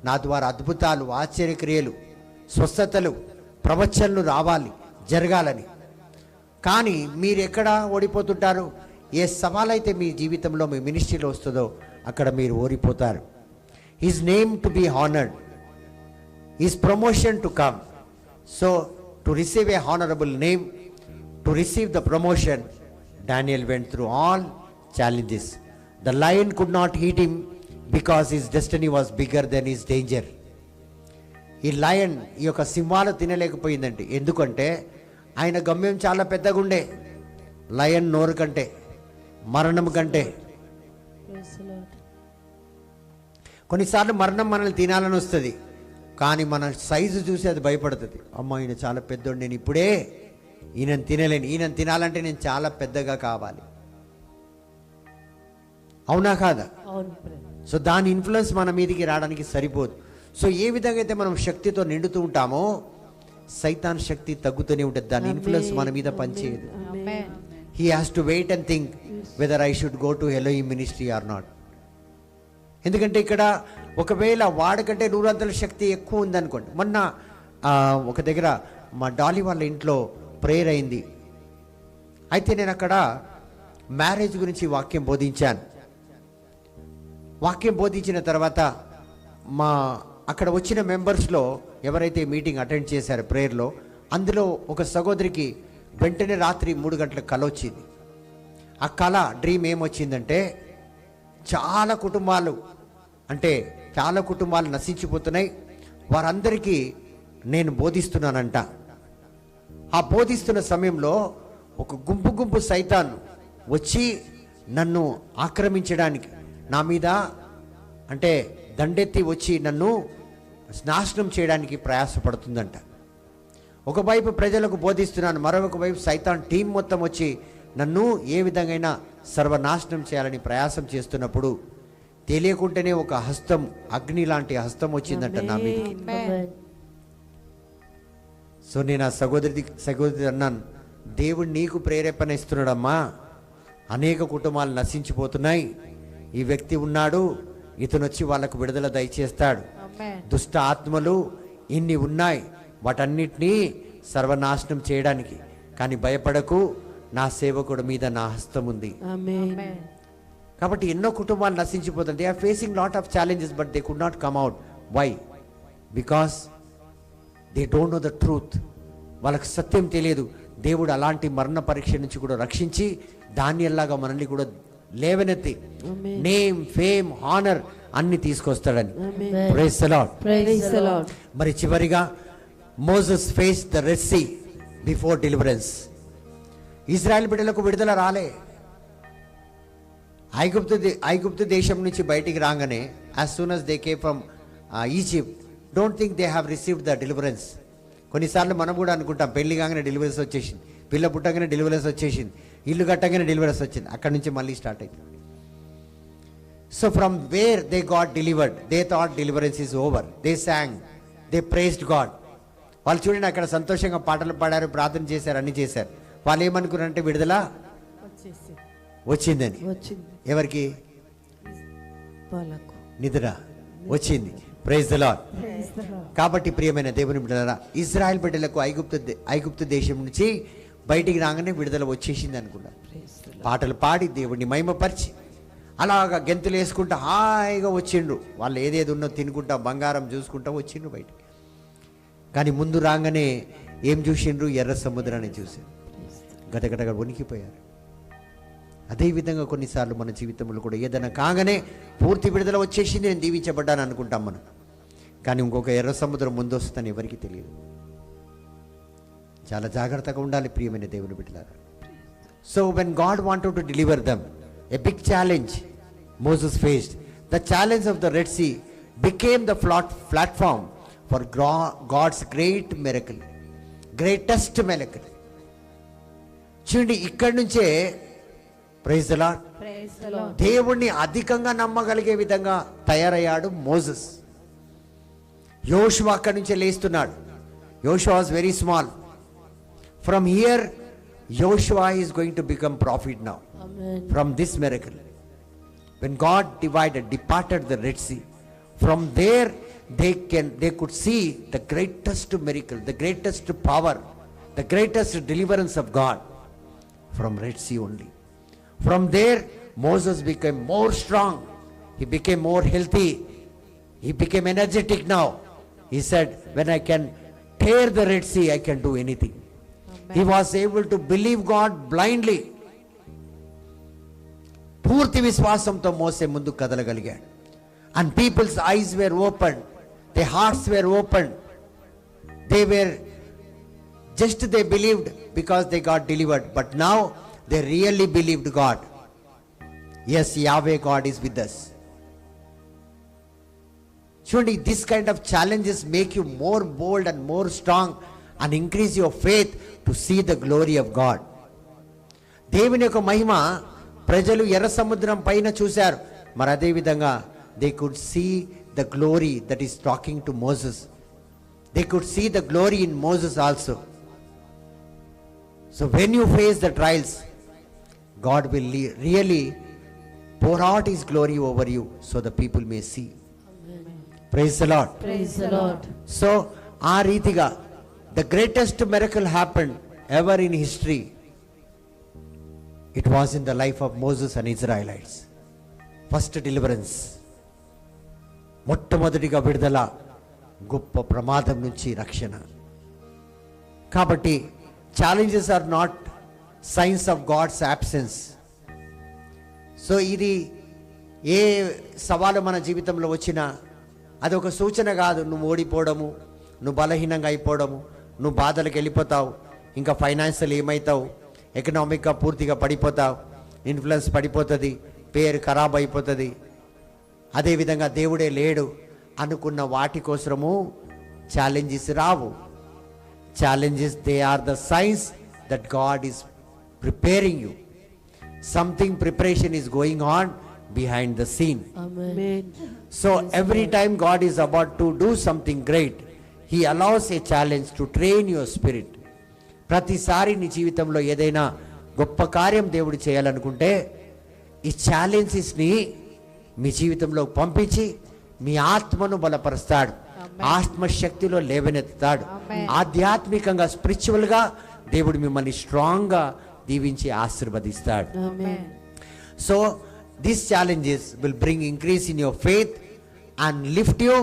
నా ద్వారా అద్భుతాలు, ఆశ్చర్యక్రియలు, స్వస్థతలు, ప్రవచనలు రావాలి, జరగాలని. కానీ మీరు ఎక్కడ ఓడిపోతుంటారు? ఏ సవాల్ అయితే మీ జీవితంలో, మీ మినిస్ట్రీలో వస్తుందో అక్కడ మీరు ఓడిపోతారు. His name to be honoured, his promotion to come. So to receive a honourable name, to receive the promotion, Daniel went through all challenges. The lion could not eat him because his destiny was bigger than his danger. ఈ lion, ఈ యొక్క సింహాలు తినలేకపోయిందండి. ఎందుకంటే ఆయన గమ్యం చాలా పెద్దగా ఉండే. లయన్ నోరు కంటే, మరణం కంటే. కొన్నిసార్లు మరణం మనల్ని తినాలని వస్తుంది, కానీ మన సైజు చూసి అది భయపడుతుంది. అమ్మ ఈయన చాలా పెద్దోడు, నేను ఇప్పుడే ఈయనను తినలేను, ఈయనను తినాలంటే నేను చాలా పెద్దగా కావాలి. అవునా కాదా? సో దాని ఇన్ఫ్లుయెన్స్ మన మీదికి రావడానికి సరిపోదు. సో ఏ విధంగా అయితే మనం శక్తితో నిండుతూ ఉంటామో, సైతాన్ శక్తి తగ్గుతూనే ఉంటుంది, దాని ఇన్ఫ్లుయెన్స్ మన మీద పనిచేయదు. He has to wait and think whether I should go to Elohim ministry or not. ఎందుకంటే ఇక్కడ ఒకవేళ వాడికంటే 100 శక్తి ఎక్కువ ఉందనుకోండి. మొన్న ఒక దగ్గర మా డాలీ వాళ్ళ ఇంట్లో ప్రేయర్ అయింది. అయితే నేను అక్కడ మ్యారేజ్ గురించి వాక్యం బోధించాను. వాక్యం బోధించిన తర్వాత అక్కడ వచ్చిన మెంబర్స్లో ఎవరైతే మీటింగ్ అటెండ్ చేశారో ప్రేయర్లో, అందులో ఒక సహోదరికి వెంటనే రాత్రి 3 గంటలకు కల వచ్చింది. ఆ కళ, డ్రీమ్ ఏమొచ్చిందంటే, చాలా కుటుంబాలు నశించిపోతున్నాయి, వారందరికీ నేను బోధిస్తున్నానంట. ఆ బోధిస్తున్న సమయంలో ఒక గుంపు సైతాన్ వచ్చి నన్ను ఆక్రమించడానికి, నా మీద అంటే దండెత్తి వచ్చి నన్ను నాశనం చేయడానికి ప్రయాసపడుతుందంట. ఒకవైపు ప్రజలకు బోధిస్తున్నాను, మరొక వైపు సైతాన్ టీం మొత్తం వచ్చి నన్ను ఏ విధంగా సర్వనాశనం చేయాలని ప్రయాసం చేస్తున్నప్పుడు తెలియకుండానే ఒక హస్తం, అగ్ని లాంటి హస్తం వచ్చిందంట నా మీదకి. సో నేను ఆ సహోదరి అన్నాను, దేవుడు నీకు ప్రేరేపణ ఇస్తున్నాడమ్మా, అనేక కుటుంబాలు నశించిపోతున్నాయి, ఈ వ్యక్తి ఉన్నాడు, ఇతను వచ్చి వాళ్ళకు విడుదల దయచేస్తాడు. దుష్ట ఆత్మలు ఇన్ని ఉన్నాయి, వాటన్నిటినీ సర్వనాశనం చేయడానికి. కానీ భయపడకు, నా సేవకుడి మీద నా హస్తం ఉంది. కాబట్టి ఎన్నో కుటుంబాలు నశించిపోతాయి. They are facing lot of challenges, but they could not come out. Why? Because they don't know the truth. వాళ్ళకి సత్యం తెలియదు. దేవుడు అలాంటి మరణ పరీక్ష నుంచి కూడా రక్షించి దానియల్లాగా మనల్ని కూడా లేవనెత్తి నేమ్, ఫేమ్, హానర్ అన్ని తీసుకొస్తాడని. Praise the Lord. మరి చివరిగా Moses face the Red Sea before deliverance. Israel బిడ్డలకు విడుదల రాలే. ఐగుప్తు దేశం నుంచి బయటికి రాగానే, as soon as they came from Egypt, don't think they have received the deliverance. కొన్నిసార్లు మనం కూడా అనుకుంటాం, పెళ్లి కాగానే డెలివరెన్స్ వచ్చేసింది, పిల్ల పుట్టగానే డెలివరెన్స్ వచ్చేసింది, ఇల్లు కట్టగానే డెలివరెన్స్ వచ్చింది, అక్కడి నుంచి మళ్ళీ స్టార్ట్ అయింది. So from where they got delivered, they thought deliverance is over. They sang, they praised God. వాళ్ళు చూడండి అక్కడ సంతోషంగా పాటలు పాడారు, ప్రార్థన చేశారు, అన్ని చేశారు. వాళ్ళు ఏమనుకున్నారంటే విడుదల వచ్చిందని. ఎవరికి? నిద్ర వచ్చింది. Praise the Lord. కాబట్టి ప్రియమైన దేవుని బిడ్డలారా, ఇజ్రాయెల్ బిడ్డలకు ఐగుప్తు దేశం నుంచి బయటికి రాగానే విడుదల వచ్చేసింది అనుకున్నారు. పాటలు పాడి దేవుడిని మహిమపరిచి అలాగా గెంతులు వేసుకుంటా హాయిగా వచ్చిండ్రు. వాళ్ళు ఏదేది ఉన్నో తినుకుంటా బంగారం చూసుకుంటా వచ్చిండ్రు బయటికి. కానీ ముందు రాగానే ఏం చూసిండ్రు? ఎర్ర సముద్రాన్ని చూసి గటగటగా వణికిపోయారు. అదేవిధంగా కొన్నిసార్లు మన జీవితంలో కూడా ఏదైనా కాగానే పూర్తి విడుదల వచ్చేసింది, నేను దీవించబడ్డాను అనుకుంటాం మనం. కానీ ఇంకొక ఎర్ర సముద్రం ముందు వస్తుందని ఎవరికి తెలియదు. చాలా జాగ్రత్తగా ఉండాలి ప్రియమైన దేవుని బిడ్డలారా. So when God wanted to deliver them, a big challenge Moses faced. The challenge of the Red Sea became the platform for God's great miracle, greatest miracle. చూడండి, ఇక్కడి నుంచే ప్రైజ్ ద లార్డ్, దేవుణ్ణి అధికంగా నమ్మగలిగే విధంగా తయారయ్యాడు మోసెస్. యోషువ అక్కడి నుంచే లేస్తున్నాడు. యోషువ was very small. From here Joshua is going to become prophet now. Amen. From this miracle, when God departed the Red Sea, from there they could see the greatest miracle, the greatest power, the greatest deliverance of God from Red Sea only. From there Moses became more strong, he became more healthy, he became energetic. Now he said, when I can tear the Red Sea, I can do anything. He was able to believe God blindly. పూర్తి విశ్వాసంతో మోసే ముందు కదలగలిగాడు. And people's eyes were opened, their hearts were opened. They believed because they got delivered, but now they really believed God. Yes, Yahweh God is with us. Surely this kind of challenges make you more bold and more strong and increase your faith to see the glory of God. దేవుని యొక్క మహిమ ప్రజలు ఎర్ర సముద్రం పైన చూశారు. మరి అదే విధంగా they could see the glory that is talking to Moses. They could see the glory in Moses also. So when you face the trials, God will really pour out his glory over you so the people may see. Amen. Praise the Lord. Praise the Lord. So ఆ రీతిగా the greatest miracle happened ever in history. It was in the life of Moses and Israelites. First deliverance, మొట్టమొదటిగా విడుదల, గొప్ప ప్రమాదం నుంచి రక్షణ. కాబట్టి challenges are not signs of God's absence. So ఇది ఏ సవాలు మన జీవితంలో వచ్చినా అదొక సూచన కాదు నువ్వు ఓడిపోవడము, నువ్వు బలహీనంగా అయిపోవడము, నువ్వు బాధలకు వెళ్ళిపోతావు, ఇంకా ఫైనాన్షియల్ ఏమవుతావు, ఎకనామిక్గా పూర్తిగా పడిపోతావు, ఇన్ఫ్లుయెన్స్ పడిపోతుంది, పేరు ఖరాబ్ అయిపోతుంది, అదేవిధంగా దేవుడే లేడు అనుకున్న వాటి కోసము ఛాలెంజెస్ రావు. Challenges they are the signs that God is preparing you. Something preparation is going on behind the scene. Amen. So every time God is about to do something great, he allows a challenge to train your spirit. ప్రతిసారి నీ జీవితంలో ఏదైనా గొప్ప కార్యం దేవుడు చేయాలనుకుంటే ఈ ఛాలెంజెస్ని మీ జీవితంలో పంపించి మీ ఆత్మను బలపరుస్తాడు, ఆత్మశక్తిలో లేవనెత్తుతాడు, ఆధ్యాత్మికంగా స్పిరిచువల్గా దేవుడు మిమ్మల్ని స్ట్రాంగ్గా దీవించి ఆశీర్వదిస్తాడు. So these challenges will bring increase in your faith and lift you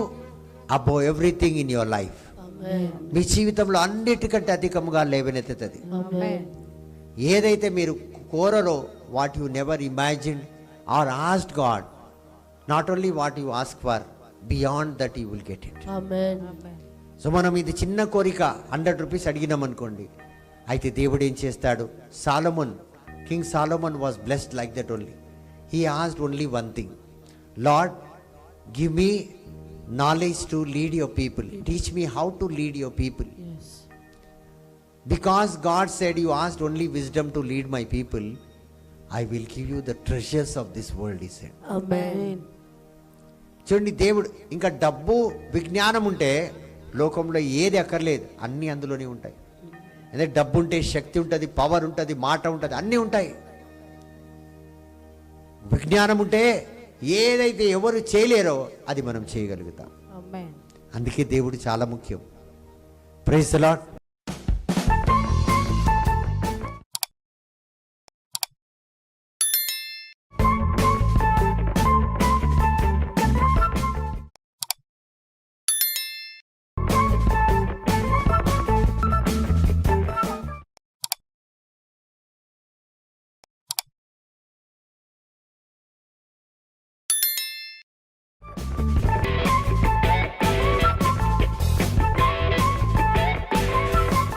above everything in your life. మీ జీవితంలో అన్నిటికంటే అధికంగా లేవనెత్తుతుంది. ఏదైతే మీరు కోరరో, what you never imagine or asked God, not only what you ask for, beyond that you will get it. So మనం ఇది చిన్న కోరిక 100 రూపీస్ అడిగినాం అనుకోండి, అయితే దేవుడు ఏం చేస్తాడు? King సాలోమన్ was blessed like that only. He asked only one thing, Lord, give me knowledge to lead your people. Teach me how to lead your people. Yes. Because God said, you asked only wisdom to lead my people, I will give you the treasures of this world, he said. Amen. చూడండి, దేవుడు ఇంకా డబ్బు విజ్ఞానం ఉంటే లోకంలో ఏది అక్కర్లేదు, అన్నీ అందులోనే ఉంటాయి. అదే డబ్బు ఉంటే శక్తి ఉంటుంది, పవర్ ఉంటుంది, మాట ఉంటుంది, అన్నీ ఉంటాయి. విజ్ఞానం ఉంటే ఏదైతే ఎవరు చేయలేరో అది మనం చేయగలుగుతాం. అందుకే దేవుడు చాలా ముఖ్యం. Praise the lord.